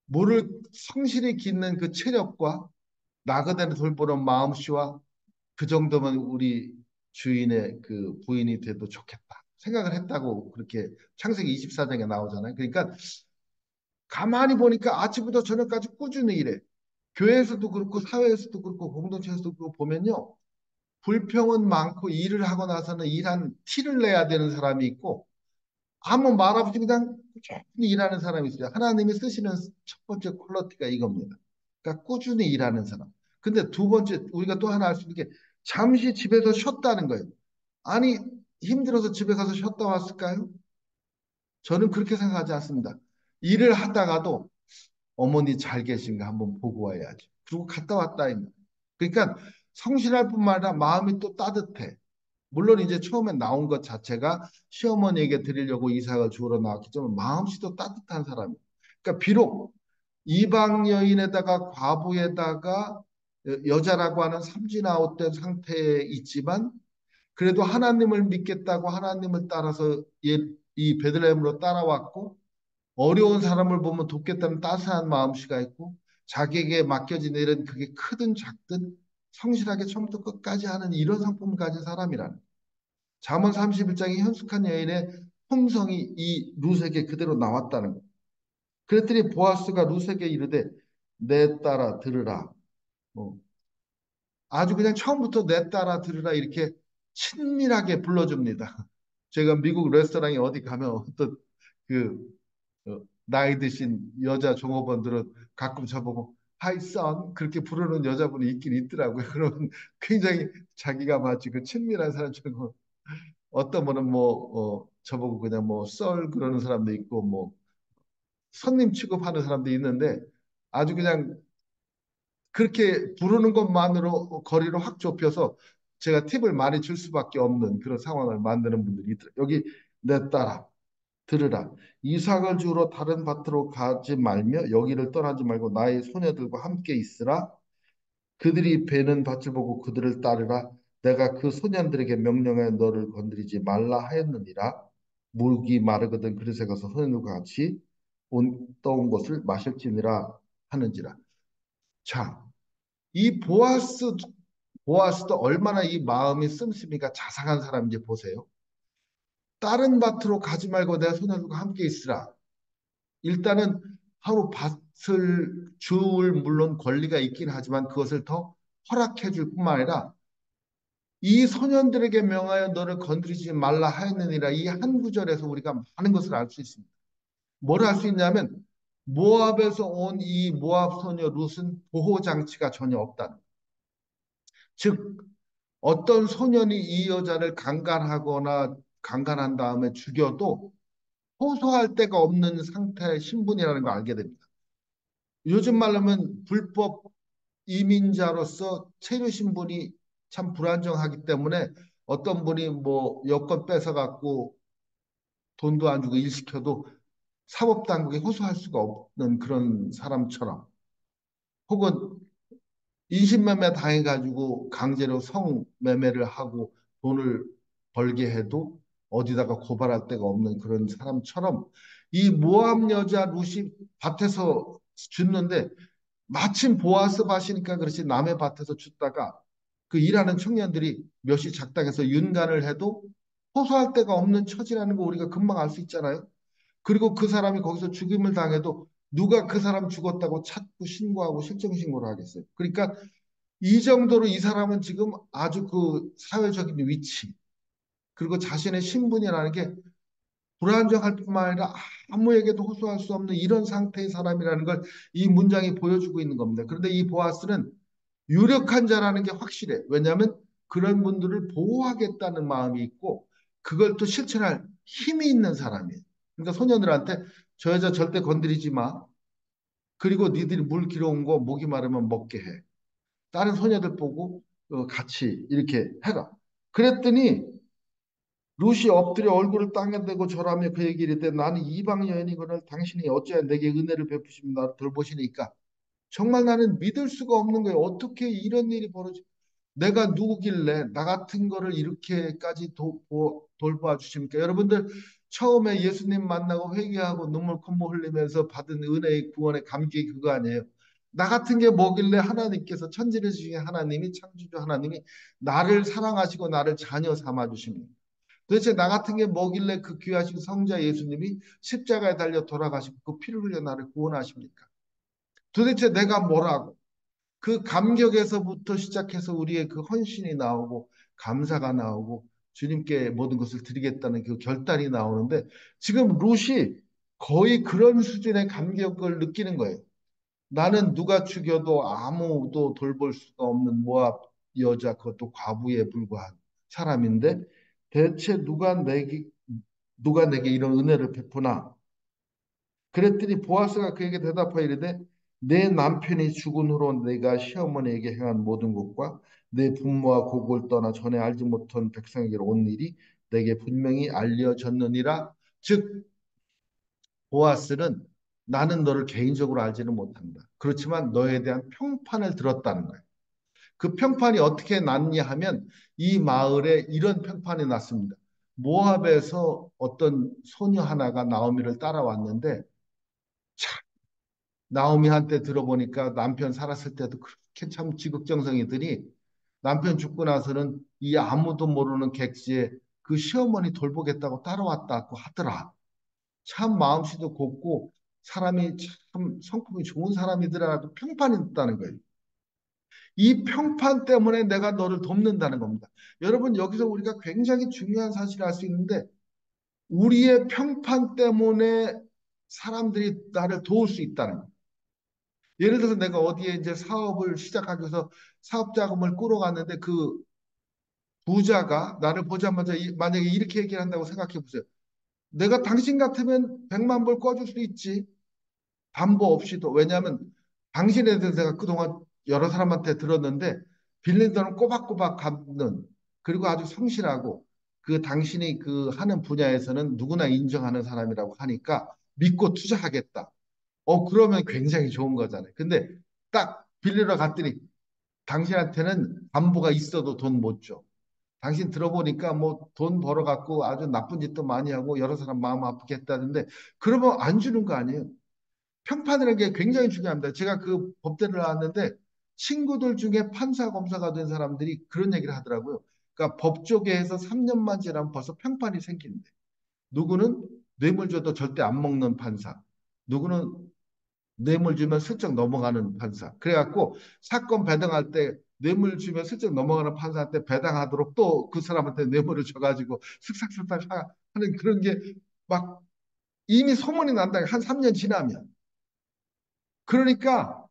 물을 성실히 깃는 그 체력과 나그네를 돌보는 마음씨와 그 정도면 우리 주인의 그 부인이 돼도 좋겠다 생각을 했다고 그렇게 창세기 24장에 나오잖아요. 그러니까 가만히 보니까 아침부터 저녁까지 꾸준히 일해. 교회에서도 그렇고 사회에서도 그렇고 공동체에서도 그렇고 보면요. 불평은 많고 일을 하고 나서는 일한 티를 내야 되는 사람이 있고 아무 말 없이 그냥 꾸준히 일하는 사람이 있어요. 하나님이 쓰시는 첫 번째 퀄리티가 이겁니다. 그러니까 꾸준히 일하는 사람. 근데 두 번째 우리가 또 하나 알 수 있는 게 잠시 집에서 쉬었다는 거예요. 아니 힘들어서 집에 가서 쉬었다 왔을까요? 저는 그렇게 생각하지 않습니다. 일을 하다가도 어머니 잘 계신가 한번 보고 와야지. 그리고 갔다 왔다. 그러니까 성실할 뿐만 아니라 마음이 또 따뜻해. 물론 이제 처음에 나온 것 자체가 시어머니에게 드리려고 이삭을 주우러 나왔겠지만 마음씨도 따뜻한 사람이에요. 그러니까 비록 이방 여인에다가 과부에다가 여자라고 하는 삼진아웃된 상태에 있지만 그래도 하나님을 믿겠다고 하나님을 따라서 이 베들레헴으로 따라왔고 어려운 사람을 보면 돕겠다는 따스한 마음씨가 있고 자기에게 맡겨진 일은 그게 크든 작든 성실하게 처음부터 끝까지 하는 이런 성품을 가진 사람이라는 잠언 31장의 현숙한 여인의 품성이 이 룻에게 그대로 나왔다는 거예요. 그랬더니 보아스가 룻에게 이르되 내 딸아 들으라. 뭐 아주 그냥 처음부터 내 딸아 들으라 이렇게 친밀하게 불러줍니다. 제가 미국 레스토랑에 어디 가면 어떤 그 나이 드신 여자 종업원들은 가끔 저보고 Hi son 그렇게 부르는 여자분이 있긴 있더라고요. 그러면 굉장히 자기가 마치 그 친밀한 사람처럼 어떤 분은 저보고 그냥 뭐 썰 그러는 사람도 있고 뭐 손님 취급하는 사람도 있는데 아주 그냥 그렇게 부르는 것만으로 거리를 확 좁혀서 제가 팁을 많이 줄 수밖에 없는 그런 상황을 만드는 분들이 있더라고요. 여기 내 딸아 들으라. 이삭을 주러 다른 밭으로 가지 말며 여기를 떠나지 말고 나의 소녀들과 함께 있으라. 그들이 베는 밭을 보고 그들을 따르라. 내가 그 소년들에게 명령해 너를 건드리지 말라 하였느니라. 물기 마르거든 그릇에 가서 소년들과 같이 떠온 것을 마실지니라 하는지라. 자, 이 보아스도 얼마나 이 마음이 씀씀이가 자상한 사람인지 보세요. 다른 밭으로 가지 말고 내 소년들과 함께 있으라. 일단은 하루 밭을 주울 물론 권리가 있긴 하지만 그것을 더 허락해 줄 뿐만 아니라 이 소년들에게 명하여 너를 건드리지 말라 하였느니라 이 한 구절에서 우리가 많은 것을 알 수 있습니다. 뭘 알 수 있냐면 모압에서 온 이 모압 소녀 룻은 보호 장치가 전혀 없다는. 즉 어떤 소년이 이 여자를 강간하거나 강간한 다음에 죽여도 호소할 데가 없는 상태의 신분이라는 걸 알게 됩니다. 요즘 말로 하면 불법 이민자로서 체류 신분이 참 불안정하기 때문에 어떤 분이 뭐 여권 뺏어갖고 돈도 안 주고 일 시켜도 사법당국에 호소할 수가 없는 그런 사람처럼 혹은 인신매매 당해가지고 강제로 성매매를 하고 돈을 벌게 해도 어디다가 고발할 데가 없는 그런 사람처럼 이 모함 여자 룻이 밭에서 죽는데 마침 보아스 밭이니까 그렇지 남의 밭에서 죽다가 그 일하는 청년들이 몇이 작당해서 윤간을 해도 호소할 데가 없는 처지라는 거 우리가 금방 알 수 있잖아요. 그리고 그 사람이 거기서 죽임을 당해도 누가 그 사람 죽었다고 찾고 신고하고 실정신고를 하겠어요. 그러니까 이 정도로 이 사람은 지금 아주 그 사회적인 위치 그리고 자신의 신분이라는 게 불안정할 뿐만 아니라 아무에게도 호소할 수 없는 이런 상태의 사람이라는 걸 이 문장이 보여주고 있는 겁니다. 그런데 이 보아스는 유력한 자라는 게 확실해. 왜냐하면 그런 분들을 보호하겠다는 마음이 있고 그걸 또 실천할 힘이 있는 사람이에요. 그러니까 소년들한테 저 여자 절대 건드리지 마. 그리고 니들이 물 길어온 거 목이 마르면 먹게 해. 다른 소녀들 보고 같이 이렇게 해라. 그랬더니 룻이 엎드려 얼굴을 땅에 대고 절하며 그 얘기를 했대 나는 이방 여인이거늘 당신이 어찌하여 내게 은혜를 베푸시며 나를 돌보시니까 정말 나는 믿을 수가 없는 거예요. 어떻게 이런 일이 벌어지? 내가 누구길래 나 같은 거를 이렇게까지 돌봐 주십니까? 여러분들 처음에 예수님 만나고 회개하고 눈물 콧물 흘리면서 받은 은혜의 구원의 감격이 그거 아니에요. 나 같은 게 뭐길래 하나님께서 천지를 주신 하나님이 창조주 하나님이 나를 사랑하시고 나를 자녀 삼아 주십니까? 도대체 나 같은 게 뭐길래 그 귀하신 성자 예수님이 십자가에 달려 돌아가시고 그 피를 흘려 나를 구원하십니까? 도대체 내가 뭐라고? 그 감격에서부터 시작해서 우리의 그 헌신이 나오고 감사가 나오고 주님께 모든 것을 드리겠다는 그 결단이 나오는데 지금 룻이 거의 그런 수준의 감격을 느끼는 거예요. 나는 누가 죽여도 아무도 돌볼 수가 없는 모압 여자 그것도 과부에 불과한 사람인데 대체 누가 내게 이런 은혜를 베푸나 그랬더니 보아스가 그에게 대답하여 이르되 내 남편이 죽은 후로 내가 시어머니에게 행한 모든 것과 내 부모와 고국을 떠나 전에 알지 못한 백성에게로 온 일이 내게 분명히 알려졌느니라. 즉 보아스는 나는 너를 개인적으로 알지는 못한다. 그렇지만 너에 대한 평판을 들었다는 거예요. 그 평판이 어떻게 났냐 하면 이 마을에 이런 평판이 났습니다. 모압에서 어떤 소녀 하나가 나오미를 따라왔는데 나오미한테 들어보니까 남편 살았을 때도 그렇게 참 지극정성이더니 남편 죽고 나서는 이 아무도 모르는 객지에 그 시어머니 돌보겠다고 따라왔다고 하더라. 참 마음씨도 곱고 사람이 참 성품이 좋은 사람이더라도 평판이 있다는 거예요. 이 평판 때문에 내가 너를 돕는다는 겁니다. 여러분 여기서 우리가 굉장히 중요한 사실을 알 수 있는데 우리의 평판 때문에 사람들이 나를 도울 수 있다는 거예요. 예를 들어서 내가 어디에 이제 사업을 시작하기 위해서 사업 자금을 끌어갔는데 그 부자가 나를 보자마자 만약에 이렇게 얘기를 한다고 생각해 보세요. 내가 당신 같으면 100만 불 꿔줄 수 있지. 담보 없이도. 왜냐하면 당신에 대해서 내가 그동안 여러 사람한테 들었는데 빌린 돈은 꼬박꼬박 갚는 그리고 아주 성실하고 그 당신이 그 하는 분야에서는 누구나 인정하는 사람이라고 하니까 믿고 투자하겠다. 그러면 굉장히 좋은 거잖아요. 근데 딱 빌리러 갔더니 당신한테는 담보가 있어도 돈 못 줘. 당신 들어보니까 뭐 돈 벌어갖고 아주 나쁜 짓도 많이 하고 여러 사람 마음 아프게 했다는데 그러면 안 주는 거 아니에요? 평판이라는 게 굉장히 중요합니다. 제가 그 법대를 나왔는데 친구들 중에 판사 검사가 된 사람들이 그런 얘기를 하더라고요. 그러니까 법조계에서 3년만 지나면 벌써 평판이 생기는데 누구는 뇌물 줘도 절대 안 먹는 판사, 누구는 뇌물 주면 슬쩍 넘어가는 판사. 그래갖고 사건 배당할 때 뇌물 주면 슬쩍 넘어가는 판사한테 배당하도록 또 그 사람한테 뇌물을 줘가지고 슥싹슥싹 하는 그런 게 막 이미 소문이 난다. 한 3년 지나면. 그러니까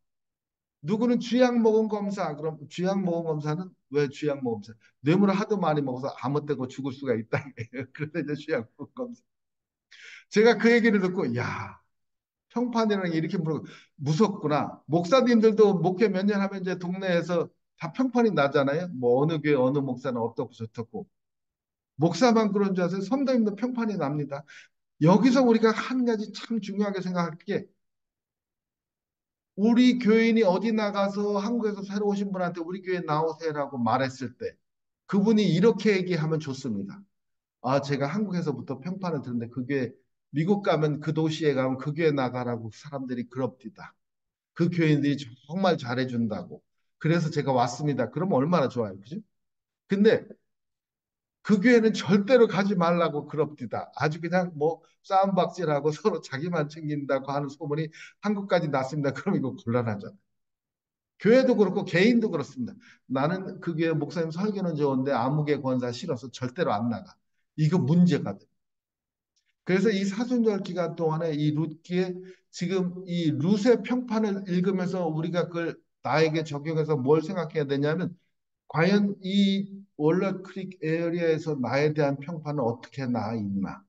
누구는 쥐약 먹은 검사. 그럼 쥐약 먹은 검사는 왜 쥐약 먹은 검사? 뇌물을 하도 많이 먹어서 아무 때고 죽을 수가 있다. 그런데 이제 쥐약 먹은 검사. 제가 그 얘기를 듣고 야 평판이라는 게 이렇게 무섭구나. 목사님들도 목회 몇 년 하면 이제 동네에서 다 평판이 나잖아요. 뭐 어느 교회 어느 목사는 어떻고 저떻고. 목사만 그런 줄 아세요? 선도님도 평판이 납니다. 여기서 우리가 한 가지 참 중요하게 생각할 게 우리 교인이 어디 나가서 한국에서 새로 오신 분한테 우리 교회 나오세요라고 말했을 때 그분이 이렇게 얘기하면 좋습니다. 아, 제가 한국에서부터 평판을 듣는데 그게 미국 가면 그 도시에 가면 그 교회 나가라고 사람들이 그럽디다. 그 교인들이 정말 잘해준다고. 그래서 제가 왔습니다. 그러면 얼마나 좋아요. 그죠? 근데 그 교회는 절대로 가지 말라고 그럽디다. 아주 그냥 뭐 싸움박질하고 서로 자기만 챙긴다고 하는 소문이 한국까지 났습니다. 그럼 이거 곤란하잖아요. 교회도 그렇고 개인도 그렇습니다. 나는 그 교회 목사님 설교는 좋은데 암흑의 권사 싫어서 절대로 안 나가. 이거 문제가 돼. 그래서 이 사순절 기간 동안에 이 룻기에 지금 이 룻의 평판을 읽으면서 우리가 그걸 나에게 적용해서 뭘 생각해야 되냐면 과연 이 월넛 크릭 에어리아에서 나에 대한 평판은 어떻게 나 있나?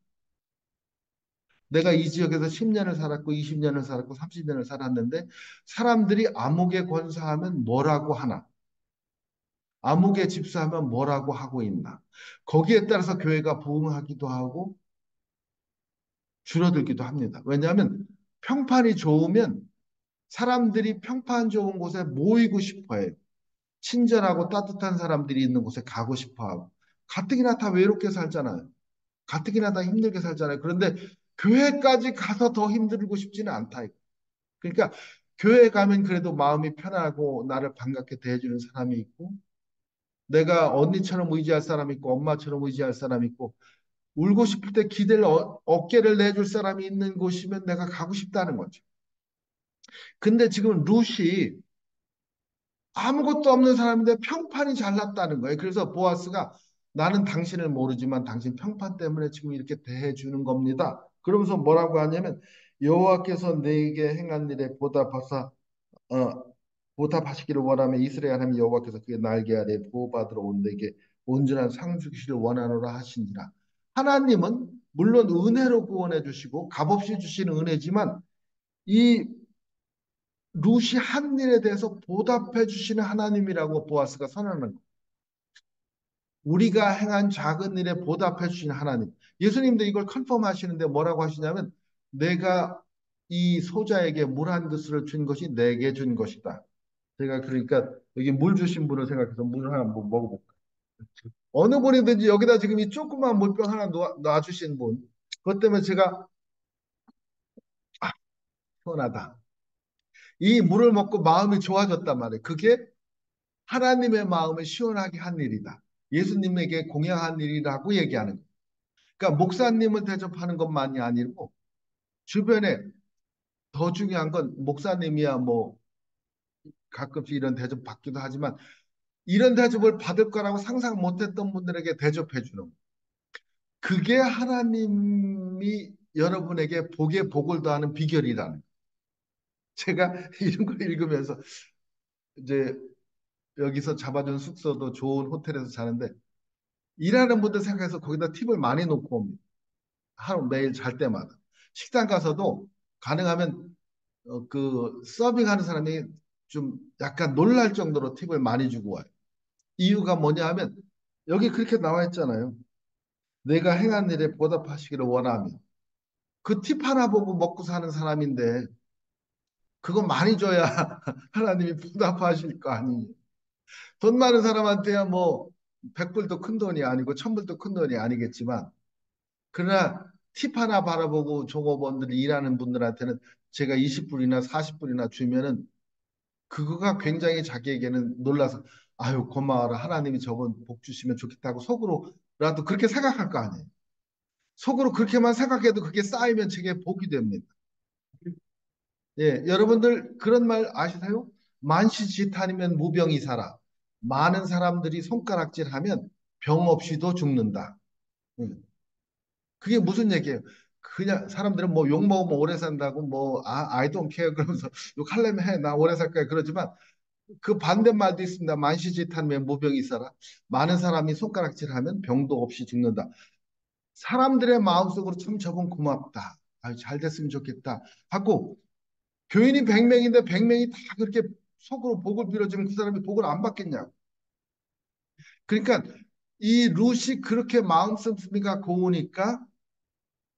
내가 이 지역에서 10년을 살았고 20년을 살았고 30년을 살았는데 사람들이 암흑에 권사하면 뭐라고 하나? 암흑에 집사하면 뭐라고 하고 있나? 거기에 따라서 교회가 부흥하기도 하고 줄어들기도 합니다. 왜냐하면 평판이 좋으면 사람들이 평판 좋은 곳에 모이고 싶어 해요. 친절하고 따뜻한 사람들이 있는 곳에 가고 싶어 하고. 가뜩이나 다 외롭게 살잖아요. 가뜩이나 다 힘들게 살잖아요. 그런데 교회까지 가서 더 힘들고 싶지는 않다. 그러니까 교회 가면 그래도 마음이 편하고 나를 반갑게 대해주는 사람이 있고 내가 언니처럼 의지할 사람이 있고 엄마처럼 의지할 사람이 있고 울고 싶을 때 기댈 어깨를 내줄 사람이 있는 곳이면 내가 가고 싶다는 거죠. 근데 지금 룻이 아무것도 없는 사람인데 평판이 잘났다는 거예요. 그래서 보아스가 나는 당신을 모르지만 당신 평판 때문에 지금 이렇게 대해 주는 겁니다. 그러면서 뭐라고 하냐면 여호와께서 내게 행한 일에 어, 보답하시기를 원하면 이스라엘 하나님 여호와께서 그의 날개 아래 보호받으러 온 내게 온전한 상 주기를 원하노라 하시니라. 하나님은 물론 은혜로 구원해 주시고 값없이 주시는 은혜지만 이 루시 한 일에 대해서 보답해 주시는 하나님이라고 보아스가 선언하는 거예요. 우리가 행한 작은 일에 보답해 주시는 하나님. 예수님도 이걸 컨펌 하시는데 뭐라고 하시냐면 내가 이 소자에게 물 한 그릇을 준 것이 내게 준 것이다. 제가 그러니까 여기 물 주신 분을 생각해서 물 하나 한번 먹어볼까. 어느 분이든지 여기다 지금 이 조그만 물병 하나 놔주신 분. 그것 때문에 제가 시원하다. 이 물을 먹고 마음이 좋아졌단 말이에요. 그게 하나님의 마음을 시원하게 한 일이다. 예수님에게 공양한 일이라고 얘기하는 거예요. 그러니까 목사님을 대접하는 것만이 아니고 주변에 더 중요한 건 목사님이야 뭐 가끔씩 이런 대접 받기도 하지만 이런 대접을 받을 거라고 상상 못했던 분들에게 대접해 주는 거예요. 그게 하나님이 여러분에게 복에 복을 더하는 비결이라는 거예요. 제가 이런 걸 읽으면서 이제 여기서 잡아준 숙소도 좋은 호텔에서 자는데 일하는 분들 생각해서 거기다 팁을 많이 놓고 옵니다. 하루 매일 잘 때마다. 식당 가서도 가능하면 그 서빙하는 사람이 좀 약간 놀랄 정도로 팁을 많이 주고 와요. 이유가 뭐냐 하면 여기 그렇게 나와 있잖아요. 내가 행한 일에 보답하시기를 원하며 그 팁 하나 보고 먹고 사는 사람인데 그거 많이 줘야 하나님이 보답하실 거 아니에요. 돈 많은 사람한테야 뭐 100불도 큰 돈이 아니고 1000불도 큰 돈이 아니겠지만 그러나 팁 하나 바라보고 종업원들이 일하는 분들한테는 제가 20불이나 40불이나 주면은 그거가 굉장히 자기에게는 놀라서 아유 고마워라 하나님이 저번 복 주시면 좋겠다고 속으로라도 그렇게 생각할 거 아니에요. 속으로 그렇게만 생각해도 그게 쌓이면 제게 복이 됩니다. 예, 여러분들 그런 말 아시나요? 만시지탄이면 무병이 살아. 많은 사람들이 손가락질하면 병 없이도 죽는다. 음. 그게 무슨 얘기예요? 그냥 사람들은 뭐 욕 먹으면 오래 산다고 뭐 I don't care 그러면서 욕하려면 해. 나 오래 살 거야. 그러지만 그 반대말도 있습니다. 만시지탄이면 무병이 살아. 많은 사람이 손가락질하면 병도 없이 죽는다. 사람들의 마음속으로 참 저분 고맙다. 아유, 잘 됐으면 좋겠다. 하고 교인이 100명인데 100명이 다 그렇게 속으로 복을 빌어주면 그 사람이 복을 안 받겠냐고. 그러니까 이 룻이 그렇게 마음 씀씀이가 고우니까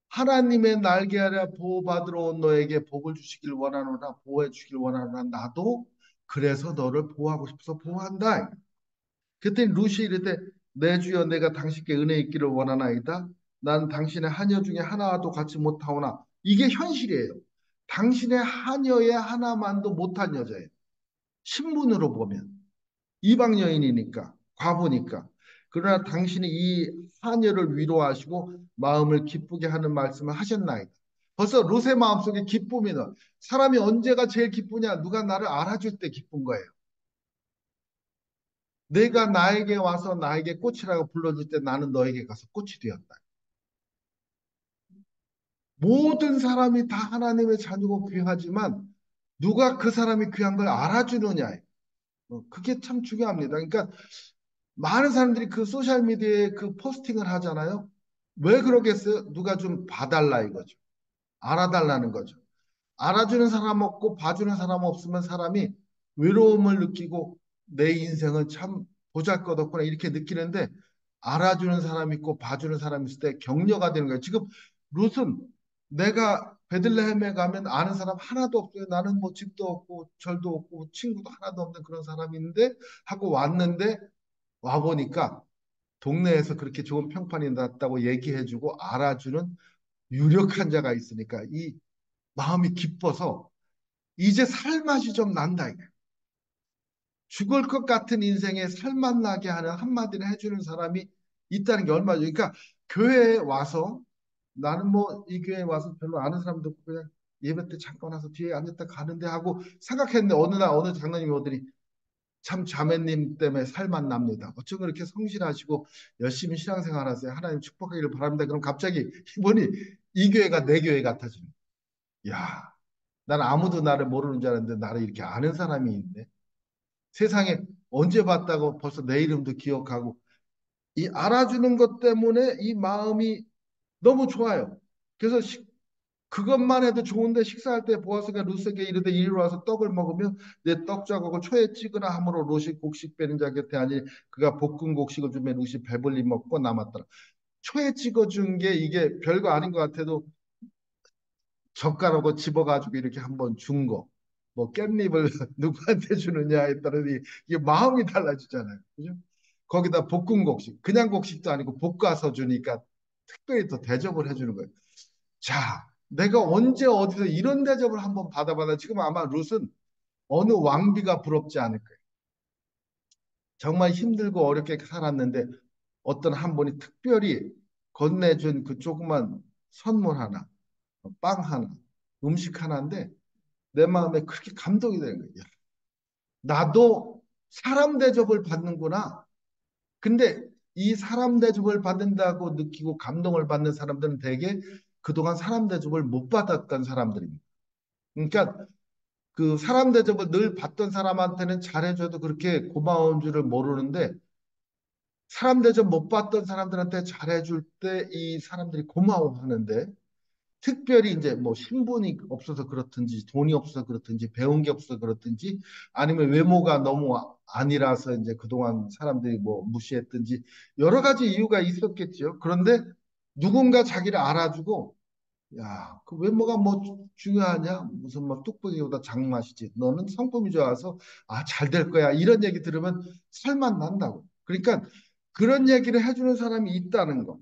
하나님의 날개 아래 보호받으러 온 너에게 복을 주시길 원하노라 보호해 주시길 원하노라 나도 그래서 너를 보호하고 싶어서 보호한다. 그때 룻이 이르되 내 주여 내가 당신께 은혜 있기를 원하나이다. 난 당신의 하녀 중에 하나도 갖지 못하오나 이게 현실이에요. 당신의 하녀의 하나만도 못한 여자예요. 신분으로 보면 이방 여인이니까 과부니까. 그러나 당신이 이 하녀를 위로하시고 마음을 기쁘게 하는 말씀을 하셨나이다. 벌써 롯의 마음속에 기쁨이는 사람이 언제가 제일 기쁘냐? 누가 나를 알아줄 때 기쁜 거예요. 내가 나에게 와서 나에게 꽃이라고 불러줄 때 나는 너에게 가서 꽃이 되었다. 모든 사람이 다 하나님의 자녀고 귀하지만 누가 그 사람이 귀한 걸 알아주느냐. 그게 참 중요합니다. 그러니까 많은 사람들이 그 소셜미디어에 그 포스팅을 하잖아요. 왜 그러겠어요? 누가 좀 봐달라 이거죠. 알아달라는 거죠. 알아주는 사람 없고 봐주는 사람 없으면 사람이 외로움을 느끼고 내 인생은 참 보잘것없구나 이렇게 느끼는데 알아주는 사람 있고 봐주는 사람 있을 때 격려가 되는 거예요. 지금 룻은 내가 베들레헴에 가면 아는 사람 하나도 없어요. 나는 뭐 집도 없고 절도 없고 친구도 하나도 없는 그런 사람인데 하고 왔는데 와 보니까 동네에서 그렇게 좋은 평판이 났다고 얘기해주고 알아주는 유력한 자가 있으니까 이 마음이 기뻐서 이제 살맛이 좀 난다. 이게. 죽을 것 같은 인생에 살맛 나게 하는 한마디를 해주는 사람이 있다는 게 얼마죠. 그러니까 교회에 와서 나는 뭐 이 교회에 와서 별로 아는 사람도 없고 그냥 예배 때 잠깐 와서 뒤에 앉았다 가는데 하고 생각했는데 어느 날 어느 장로님이 오더니 참 자매님 때문에 살맛 납니다. 어쩜 그렇게 성실하시고 열심히 신앙생활 하세요. 하나님 축복하기를 바랍니다. 그럼 갑자기 이분이 이 교회가 내 교회 같아지는. 야, 난 아무도 나를 모르는 줄 알았는데 나를 이렇게 아는 사람이 있네. 세상에 언제 봤다고 벌써 내 이름도 기억하고 이 알아주는 것 때문에 이 마음이 너무 좋아요. 그래서 그것만 해도 좋은데 식사할 때 보아스가 룻에게 이르되 이리 와서 떡을 먹으면 내 떡자국을 초에 찍으라 하므로 룻이 곡식 빼는 자 곁에 아니 그가 볶은 곡식을 주면 룻이 배불리 먹고 남았더라. 초에 찍어준 게 이게 별거 아닌 것 같아도 젓가락으로 집어가지고 이렇게 한번 준 거. 뭐 깻잎을 누구한테 주느냐에 따라 이게 마음이 달라지잖아요. 그죠? 거기다 볶은 곡식, 그냥 곡식도 아니고 볶아서 주니까 특별히 더 대접을 해주는 거예요. 자, 내가 언제 어디서 이런 대접을 한번 받아봐라. 지금 아마 룻은 어느 왕비가 부럽지 않을 거예요. 정말 힘들고 어렵게 살았는데 어떤 한 분이 특별히 건네준 그 조그만 선물 하나, 빵 하나, 음식 하나인데 내 마음에 그렇게 감동이 되는 거예요. 나도 사람 대접을 받는구나. 근데 이 사람 대접을 받는다고 느끼고 감동을 받는 사람들은 대개 그동안 사람 대접을 못 받았던 사람들입니다. 그러니까 그 사람 대접을 늘 받던 사람한테는 잘해줘도 그렇게 고마운 줄을 모르는데 사람 대접 못 받던 사람들한테 잘해줄 때 이 사람들이 고마워하는데 특별히 이제 뭐 신분이 없어서 그렇든지 돈이 없어서 그렇든지 배운 게 없어서 그렇든지 아니면 외모가 너무 아니라서 이제 그동안 사람들이 뭐 무시했든지 여러 가지 이유가 있었겠죠. 그런데 누군가 자기를 알아주고 야, 그 외모가 뭐 중요하냐? 무슨 뭐 뚝배기보다 장맛이지. 너는 성품이 좋아서 아, 잘 될 거야. 이런 얘기 들으면 살만 난다고. 그러니까 그런 얘기를 해주는 사람이 있다는 거.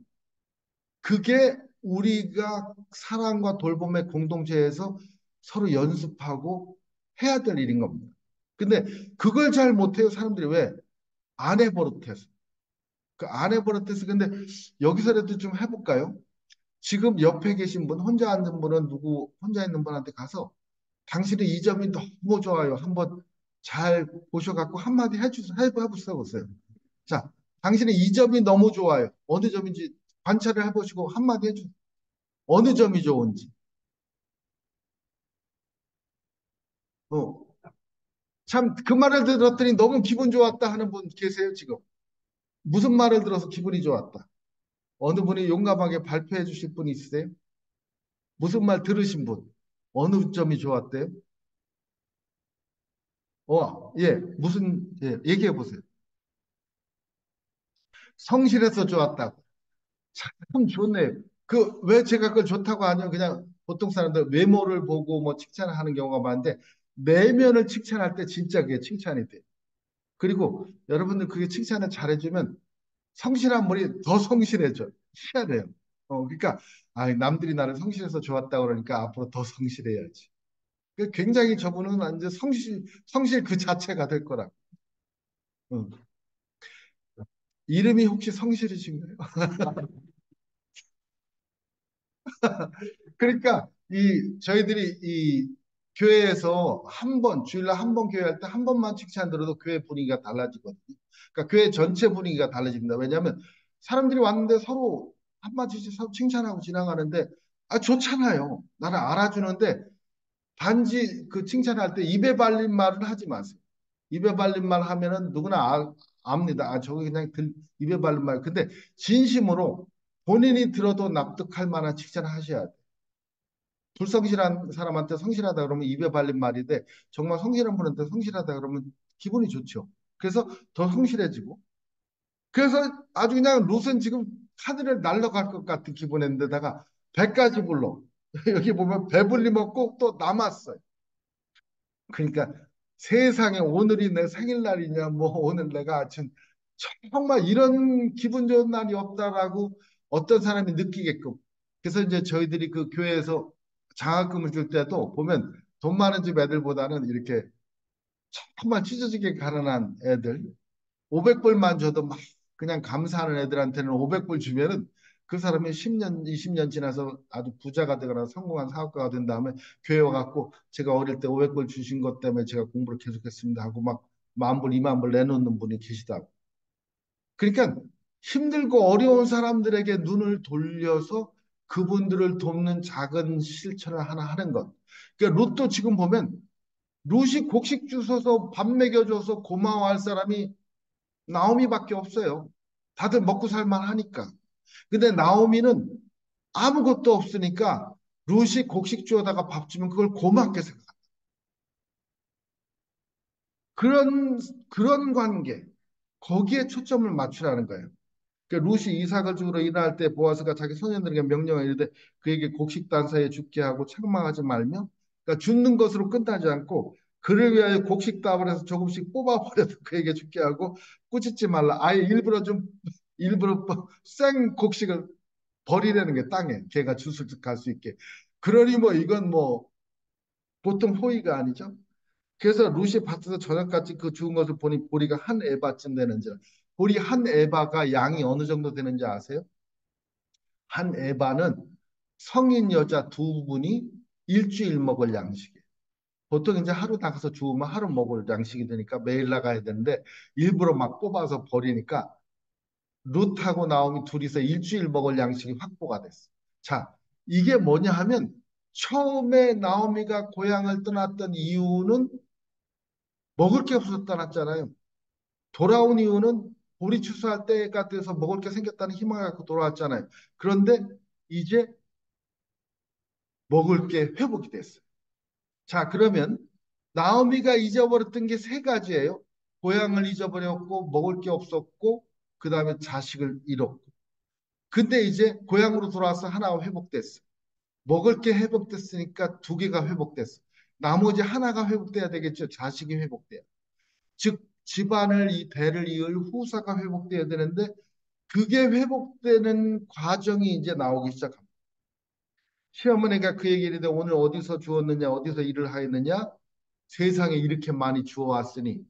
그게 우리가 사랑과 돌봄의 공동체에서 서로 연습하고 해야 될 일인 겁니다. 근데 그걸 잘 못해요, 사람들이 왜? 아내 버릇해서. 그 아내 버릇해서. 근데 여기서라도 좀 해볼까요? 지금 옆에 계신 분, 혼자 앉은 분은 누구, 혼자 있는 분한테 가서 당신의 이 점이 너무 좋아요. 한번 잘 보셔갖고 한마디 해보세요. 자, 당신의 이 점이 너무 좋아요. 어느 점인지 관찰을 해보시고 한마디 해주세요. 어느 점이 좋은지. 어, 참, 그 말을 들었더니 너무 기분 좋았다 하는 분 계세요, 지금? 무슨 말을 들어서 기분이 좋았다? 어느 분이 용감하게 발표해 주실 분 있으세요? 무슨 말 들으신 분? 어느 점이 좋았대요? 예, 얘기해 보세요. 성실해서 좋았다고. 참 좋네요. 왜 제가 그걸 좋다고 하냐면 그냥 보통 사람들 외모를 보고 뭐 칭찬을 하는 경우가 많은데 내면을 칭찬할 때 진짜 그게 칭찬이 돼요. 그리고 여러분들 그게 칭찬을 잘해주면 성실한 분이 더 성실해져. 희한해요. 그러니까 남들이 나를 성실해서 좋았다 그러니까 앞으로 더 성실해야지. 굉장히 저분은 완전 성실 그 자체가 될 거라. 어. 이름이 혹시 성실이신가요? 그러니까 저희들이 이 교회에서 주일날 한 번 교회 할 때 한 번만 칭찬 들어도 교회 분위기가 달라지거든요. 그러니까 교회 전체 분위기가 달라집니다. 왜냐하면 사람들이 왔는데 서로 한마디씩 서로 칭찬하고 지나가는데 좋잖아요. 나를 알아주는데 단지 그 칭찬할 때 입에 발린 말은 하지 마세요. 입에 발린 말 하면은 누구나 압니다. 저거 그냥 입에 발린 말. 근데 진심으로 본인이 들어도 납득할 만한 칭찬을 하셔야 돼요. 불성실한 사람한테 성실하다 그러면 입에 발린 말인데 정말 성실한 분한테 성실하다 그러면 기분이 좋죠. 그래서 더 성실해지고 그래서 아주 그냥 롯은 지금 하늘을 날아갈 것 같은 기분인데다가 배까지 불러. 여기 보면 배불리 먹고 또 남았어요. 그러니까 세상에 오늘이 내 생일날이냐 뭐 오늘 내가 아침 정말 이런 기분 좋은 날이 없다라고 어떤 사람이 느끼게끔 그래서 이제 저희들이 그 교회에서 장학금을 줄 때도 보면 돈 많은 집 애들보다는 이렇게 정말 찢어지게 가난한 애들 500불만 줘도 막 그냥 감사하는 애들한테는 500불 주면은 그 사람이 10년, 20년 지나서 아주 부자가 되거나 성공한 사업가가 된 다음에 교회 와갖고 제가 어릴 때 500불 주신 것 때문에 제가 공부를 계속했습니다 하고 막 만 불, 2만 불 내놓는 분이 계시다고. 그러니까 힘들고 어려운 사람들에게 눈을 돌려서 그분들을 돕는 작은 실천을 하나 하는 것. 그러니까 롯도 지금 보면 롯이 곡식 주워서 밥 먹여줘서 고마워할 사람이 나오미밖에 없어요. 다들 먹고 살만 하니까. 근데 나오미는 아무것도 없으니까 롯이 곡식 주워다가 밥 주면 그걸 고맙게 생각. 그런 그런 관계 거기에 초점을 맞추라는 거예요. 그러니까 룻이 이삭을 주러 일어날 때 보아스가 자기 소년들에게 명령을 이르되 그에게 곡식 단사에 죽게 하고 책망하지 말며 그러니까 죽는 것으로 끝나지 않고 그를 위하여 곡식 답을 해서 조금씩 뽑아버려도 그에게 죽게 하고 꾸짖지 말라. 아예 일부러 생 곡식을 버리려는 게 땅에 걔가 주술 갈수 있게. 그러니 뭐 이건 뭐 보통 호의가 아니죠. 그래서 루시 밭에서 저녁같이 그 죽은 것을 보니 보리가 한 에바쯤 되는지 보리 한 에바가 양이 어느 정도 되는지 아세요? 한 에바는 성인 여자 두 분이 일주일 먹을 양식이에요. 보통 이제 하루 나가서 주우면 하루 먹을 양식이 되니까 매일 나가야 되는데 일부러 막 뽑아서 버리니까 룻하고 나오미 둘이서 일주일 먹을 양식이 확보가 됐어. 자, 이게 뭐냐 하면 처음에 나오미가 고향을 떠났던 이유는 먹을 게 없어서 떠났잖아요. 돌아온 이유는 보리 추수할 때가 돼서 먹을 게 생겼다는 희망을 갖고 돌아왔잖아요. 그런데 이제 먹을 게 회복이 됐어요. 자, 그러면 나오미가 잊어버렸던 게 세 가지예요. 고향을 잊어버렸고, 먹을 게 없었고, 그 다음에 자식을 잃었고. 근데 이제 고향으로 돌아와서 하나가 회복됐어. 먹을 게 회복됐으니까 두 개가 회복됐어. 나머지 하나가 회복돼야 되겠죠. 자식이 회복돼야. 즉, 집안을 이 대를 이을 후사가 회복돼야 되는데 그게 회복되는 과정이 이제 나오기 시작합니다. 시어머니가 그 얘기를 했는데 오늘 어디서 주었느냐, 어디서 일을 하였느냐, 세상에 이렇게 많이 주어왔으니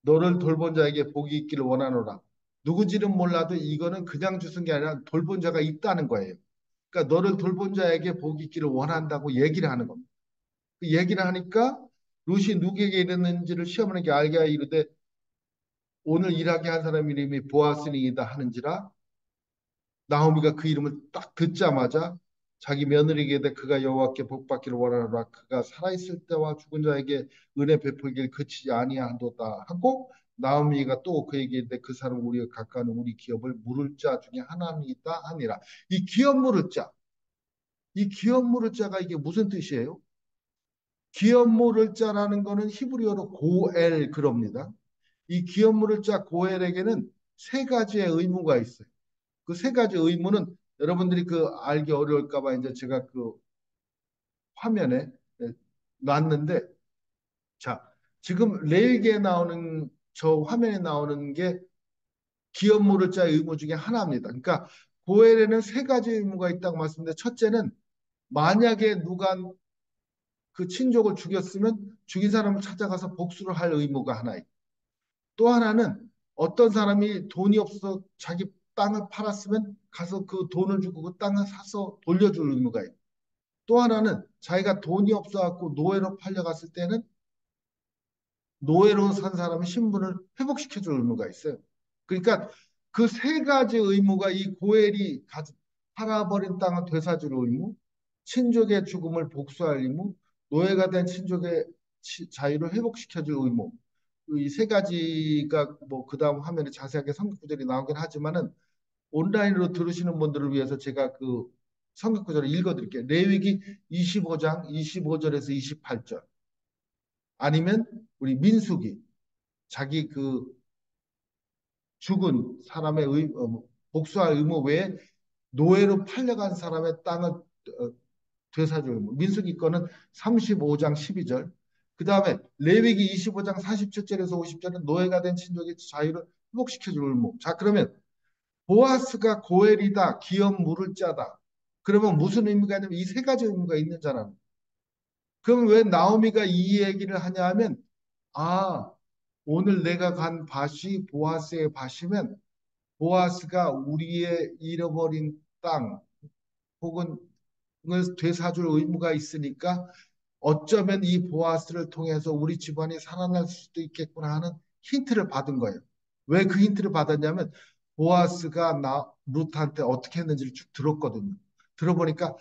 너를 돌본 자에게 복이 있기를 원하노라. 누구지는 몰라도 이거는 그냥 주신 게 아니라 돌본 자가 있다는 거예요. 그러니까 너를 돌본 자에게 복이 있기를 원한다고 얘기를 하는 겁니다. 그 얘기를 하니까 룻이 누구에게 이르는지를 시어머니에게 알게 하여 이르되 오늘 일하게 한 사람 이름이 보아스니이다 하는지라 나오미가 그 이름을 딱 듣자마자 자기 며느리에게 그가 여호와께 복받기를 원하노라 그가 살아있을 때와 죽은 자에게 은혜 베풀길 그치지 아니하도다 하고 나오미가 또 그에게 이르되 그 사람 우리가 가까운 우리 기업을 물을 자 중에 하나이다 하니라. 이 기업 물을 자, 이 기업 물을 자가 이게 무슨 뜻이에요? 기업 물을 자라는 거는 히브리어로 고엘 그럽니다. 이 기업 물을 자 고엘에게는 세 가지의 의무가 있어요. 그 세 가지 의무는 여러분들이 그 알기 어려울까 봐 이제 제가 그 화면에 놨는데 자, 지금 레위기에 나오는 저 화면에 나오는 게 기업 물을 자의 의무 중에 하나입니다. 그러니까 고엘에는 세 가지 의무가 있다고 말씀드렸는데 첫째는 만약에 누가 그 친족을 죽였으면 죽인 사람을 찾아가서 복수를 할 의무가 하나 있고 또 하나는 어떤 사람이 돈이 없어 자기 땅을 팔았으면 가서 그 돈을 주고 그 땅을 사서 돌려줄 의무가 있고 또 하나는 자기가 돈이 없어 갖고 노예로 팔려갔을 때는 노예로 산 사람의 신분을 회복시켜 줄 의무가 있어요. 그러니까 그 세 가지 의무가 이 고엘이 팔아버린 땅을 되사줄 의무, 친족의 죽음을 복수할 의무, 노예가 된 친족의 자유를 회복시켜 줄 의무. 이 세 가지가 뭐 그다음 화면에 자세하게 성격 구절이 나오긴 하지만은 온라인으로 들으시는 분들을 위해서 제가 그 성격 구절을 읽어 드릴게요. 레위기 25장 25절에서 28절. 아니면 우리 민수기 자기 그 죽은 사람의 복수할 의무 외에 노예로 팔려간 사람의 땅을 되사줄 의무. 민수기 거는 35장 12절. 그 다음에 레위기 25장 47절에서 50절은 노예가 된 친족의 자유를 회복시켜줄 의무. 자, 그러면 보아스가 고엘이다, 기업 물을 자다. 그러면 무슨 의미가 있냐면 이 세 가지 의미가 있는 자라는. 그럼 왜 나오미가 이 얘기를 하냐 하면 아, 오늘 내가 간 밭이 보아스의 밭이면 보아스가 우리의 잃어버린 땅 혹은 을 되사줄 의무가 있으니까 어쩌면 이 보아스를 통해서 우리 집안이 살아날 수도 있겠구나 하는 힌트를 받은 거예요. 왜 그 힌트를 받았냐면 보아스가 나 룻한테 어떻게 했는지를 쭉 들었거든요. 들어보니까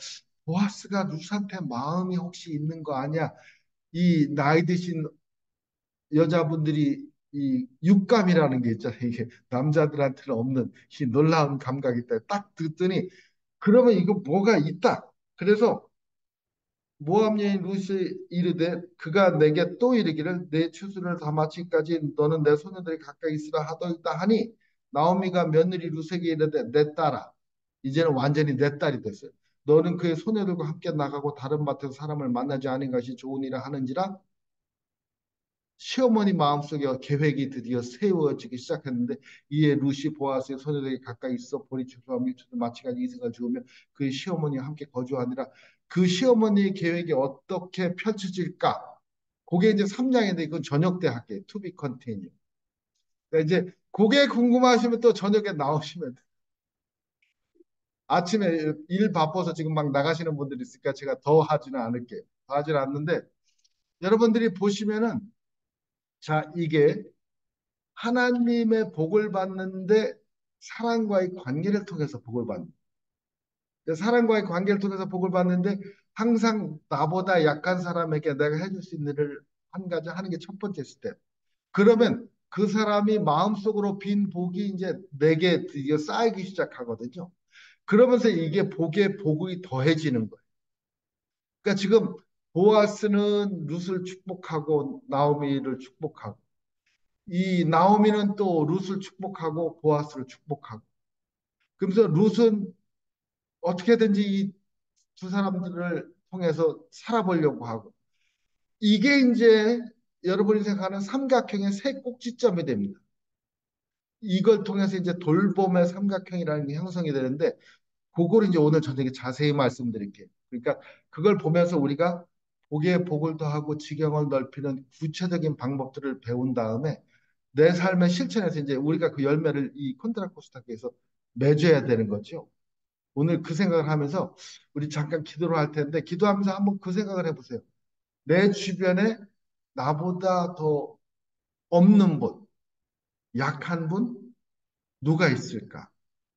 보아스가 룻한테 마음이 혹시 있는 거 아니야? 이 나이 드신 여자분들이 이 육감이라는 게 있잖아요. 이게 남자들한테는 없는 이 놀라운 감각이 있다. 딱 듣더니 그러면 이거 뭐가 있다. 그래서 모함 여인 룻이 이르되 그가 내게 또 이르기를 내 추수를 다 마치기까지 너는 내 소녀들이 가까이 있으라 하더이다 하니 나오미가 며느리 룻에게 이르되 내 딸아 이제는 완전히 내 딸이 됐어요. 너는 그의 소녀들과 함께 나가고 다른 밭에서 사람을 만나지 않은 것이 좋으니라 하는지라 시어머니 마음속에 계획이 드디어 세워지기 시작했는데 이에 루시 보아스의 소녀들에게 가까이 있어 보리 추수와 밀추수 마치까지 이생을 지으며 그의 시어머니와 함께 거주하니라 그 시어머니의 계획이 어떻게 펼쳐질까? 그게 이제 3장인데 이건 저녁 때 할게요. To be continued. 그러니까 이제 그게 궁금하시면 또 저녁에 나오시면 돼요. 아침에 일 바빠서 지금 막 나가시는 분들이 있으니까 제가 더 하지는 않을게요. 더 하지는 않는데 여러분들이 보시면은 자 이게 하나님의 복을 받는데 사랑과의 관계를 통해서 복을 받는. 사랑과의 관계를 통해서 복을 받는데 항상 나보다 약한 사람에게 내가 해줄 수 있는 일을 한 가지 하는 게 첫 번째 스텝. 그러면 그 사람이 마음속으로 빈 복이 이제 내게 드디어 쌓이기 시작하거든요. 그러면서 이게 복의 복이 더해지는 거예요. 그러니까 지금 보아스는 룻을 축복하고 나오미를 축복하고 이 나오미는 또 룻을 축복하고 보아스를 축복하고 그러면서 룻은 어떻게든지 이 두 사람들을 통해서 살아보려고 하고 이게 이제 여러분이 생각하는 삼각형의 세 꼭지점이 됩니다. 이걸 통해서 이제 돌봄의 삼각형이라는 게 형성이 되는데 그걸 이제 오늘 저녁에 자세히 말씀드릴게요. 그러니까 그걸 보면서 우리가 복에 복을 더하고 지경을 넓히는 구체적인 방법들을 배운 다음에 내 삶의 실천에서 이제 우리가 그 열매를 이 콘트라코스타교에서 맺어야 되는 거죠. 오늘 그 생각을 하면서 우리 잠깐 기도를 할 텐데 기도하면서 한번 그 생각을 해보세요. 내 주변에 나보다 더 없는 분, 약한 분, 누가 있을까?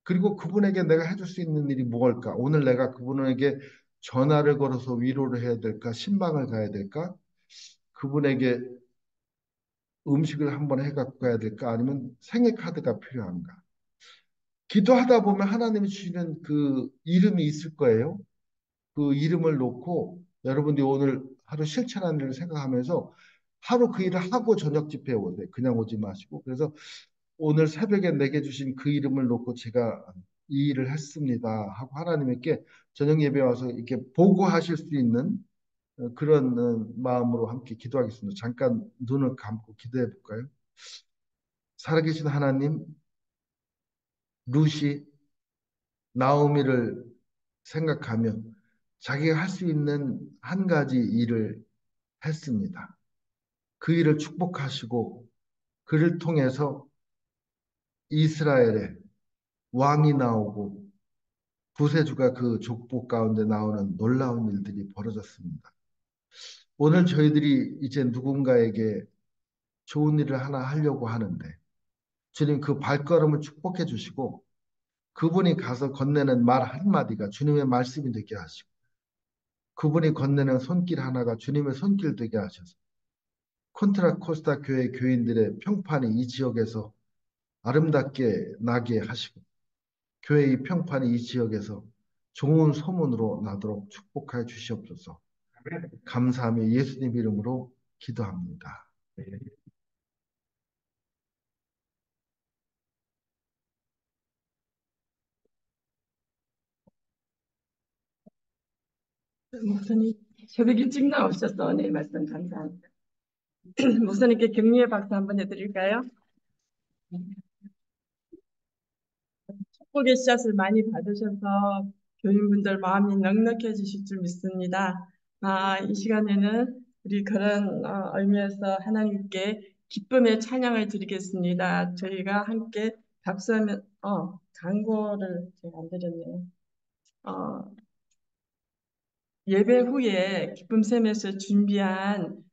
그리고 그분에게 내가 해줄 수 있는 일이 무엇일까? 오늘 내가 그분에게 전화를 걸어서 위로를 해야 될까? 신방을 가야 될까? 그분에게 음식을 한번 해갖고 가야 될까? 아니면 생일 카드가 필요한가? 기도하다 보면 하나님이 주시는 그 이름이 있을 거예요. 그 이름을 놓고 여러분들이 오늘 하루 실천하는 일을 생각하면서 하루 그 일을 하고 저녁 집회에 오세요. 그냥 오지 마시고. 그래서 오늘 새벽에 내게 주신 그 이름을 놓고 제가 이 일을 했습니다 하고 하나님께 저녁 예배 와서 이렇게 보고하실 수 있는 그런 마음으로 함께 기도하겠습니다. 잠깐 눈을 감고 기도해 볼까요? 살아계신 하나님, 루시, 나오미를 생각하며 자기가 할 수 있는 한 가지 일을 했습니다. 그 일을 축복하시고 그를 통해서 이스라엘에 왕이 나오고 구세주가 그 족보 가운데 나오는 놀라운 일들이 벌어졌습니다. 오늘 저희들이 이제 누군가에게 좋은 일을 하나 하려고 하는데 주님 그 발걸음을 축복해 주시고 그분이 가서 건네는 말 한마디가 주님의 말씀이 되게 하시고 그분이 건네는 손길 하나가 주님의 손길 되게 하셔서 콘트라 코스타 교회 교인들의 평판이 이 지역에서 아름답게 나게 하시고 교회의 평판이 이 지역에서 좋은 소문으로 나도록 축복하여 주시옵소서. 감사하며 예수님 이름으로 기도합니다. 목사님, 새벽 일찍 나오셔서 네 말씀 감사합니다. 목사님께 격려의 박수 한번 해드릴까요? 축복의 씨앗을 많이 받으셔서 교인분들 마음이 넉넉해지실 줄 믿습니다. 이 시간에는 우리 그런 의미에서 하나님께 기쁨의 찬양을 드리겠습니다. 저희가 함께 박수하면 광고를 제가 안 드렸네요. 어, 예배 후에 기쁨샘에서 준비한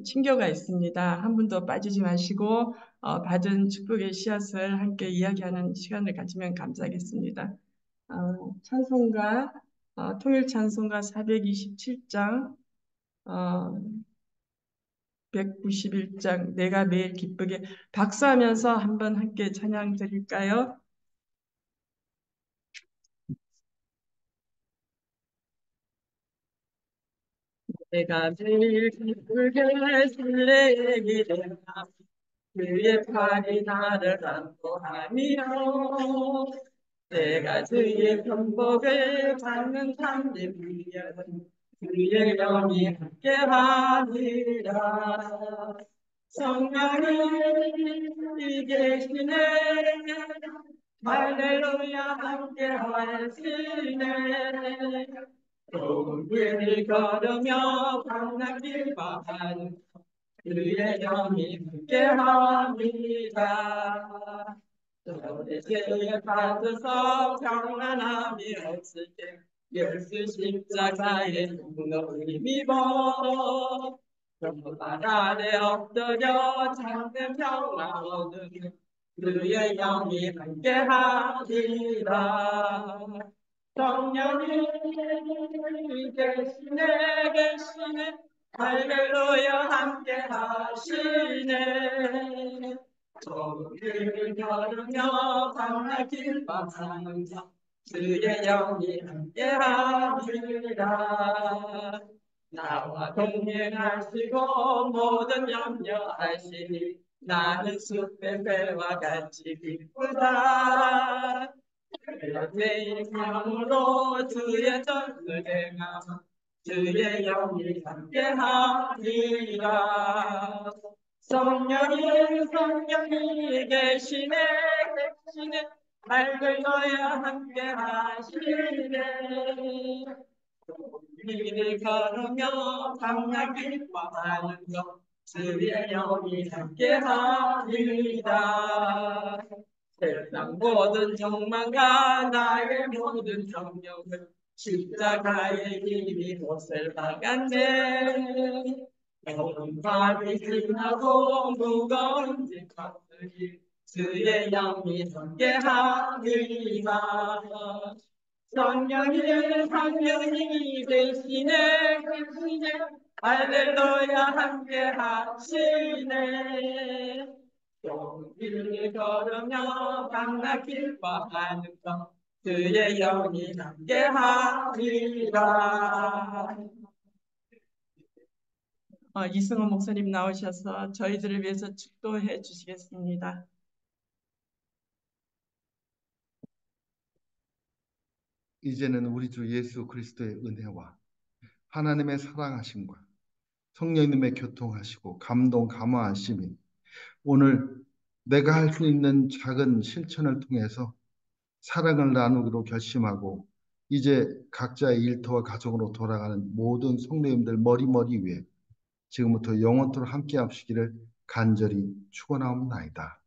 친교가 있습니다. 한 분도 빠지지 마시고 받은 축복의 씨앗을 함께 이야기하는 시간을 가지면 감사하겠습니다. 찬송가 통일 찬송가 427장 191장 내가 매일 기쁘게 박수하면서 한번 함께 찬양 드릴까요? 내가 매일 기쁘게 설레게 되나 그의 팔이 나를 안고하며 내가 주의 편복을 받는 삶을 위하여 주의 영이 함께하리라 성령이 계시네 할렐루야 함께하시네 좁은 길 걸으며 밤낮길 바한 그의 영이 함께합니다. 너의 죄 받아서 평안함이 없을 때 예수 십자가의 공로를 힘입어 발 아래 엎드려 찾는 평안 얻으며 그의 영이 함께하리라. 성령이 계시네 할렐루야 함께 하시네 저를 걸으며 밤낮길 밤하면서 주의 영이 함께 하리라 나와 동행하시고 모든 염려하시니 나는 숲의 배와 같이 기쁘다 내 영으로 주의 전을 행하며 주의 영이 함께하리라 성령이 계시네 할렐루야 함께하시네 길을 걸으며 밤낮길 바하면서 주의 영이 함께하리라 세상 모든 욕망과 나의 모든 정욕을 십자가의 길이 못을 박았네. 밤이 지나고 무거운 짐들이 주의 영이 함께하리라. 성령이 대신에 할렐루야 함께 하시네. 용기를 걸으며 강나 기뻐하는 것 주의 영이 함께 하리라. 이승호 목사님 나오셔서 저희들을 위해서 축도해 주시겠습니다. 이제는 우리 주 예수 그리스도의 은혜와 하나님의 사랑하심과 성령님의 교통하시고 감동 감화하심이 오늘 내가 할 수 있는 작은 실천을 통해서 사랑을 나누기로 결심하고 이제 각자의 일터와 가정으로 돌아가는 모든 성도님들 머리머리 위에 지금부터 영원토록 함께 하시기를 간절히 축원하옵나이다.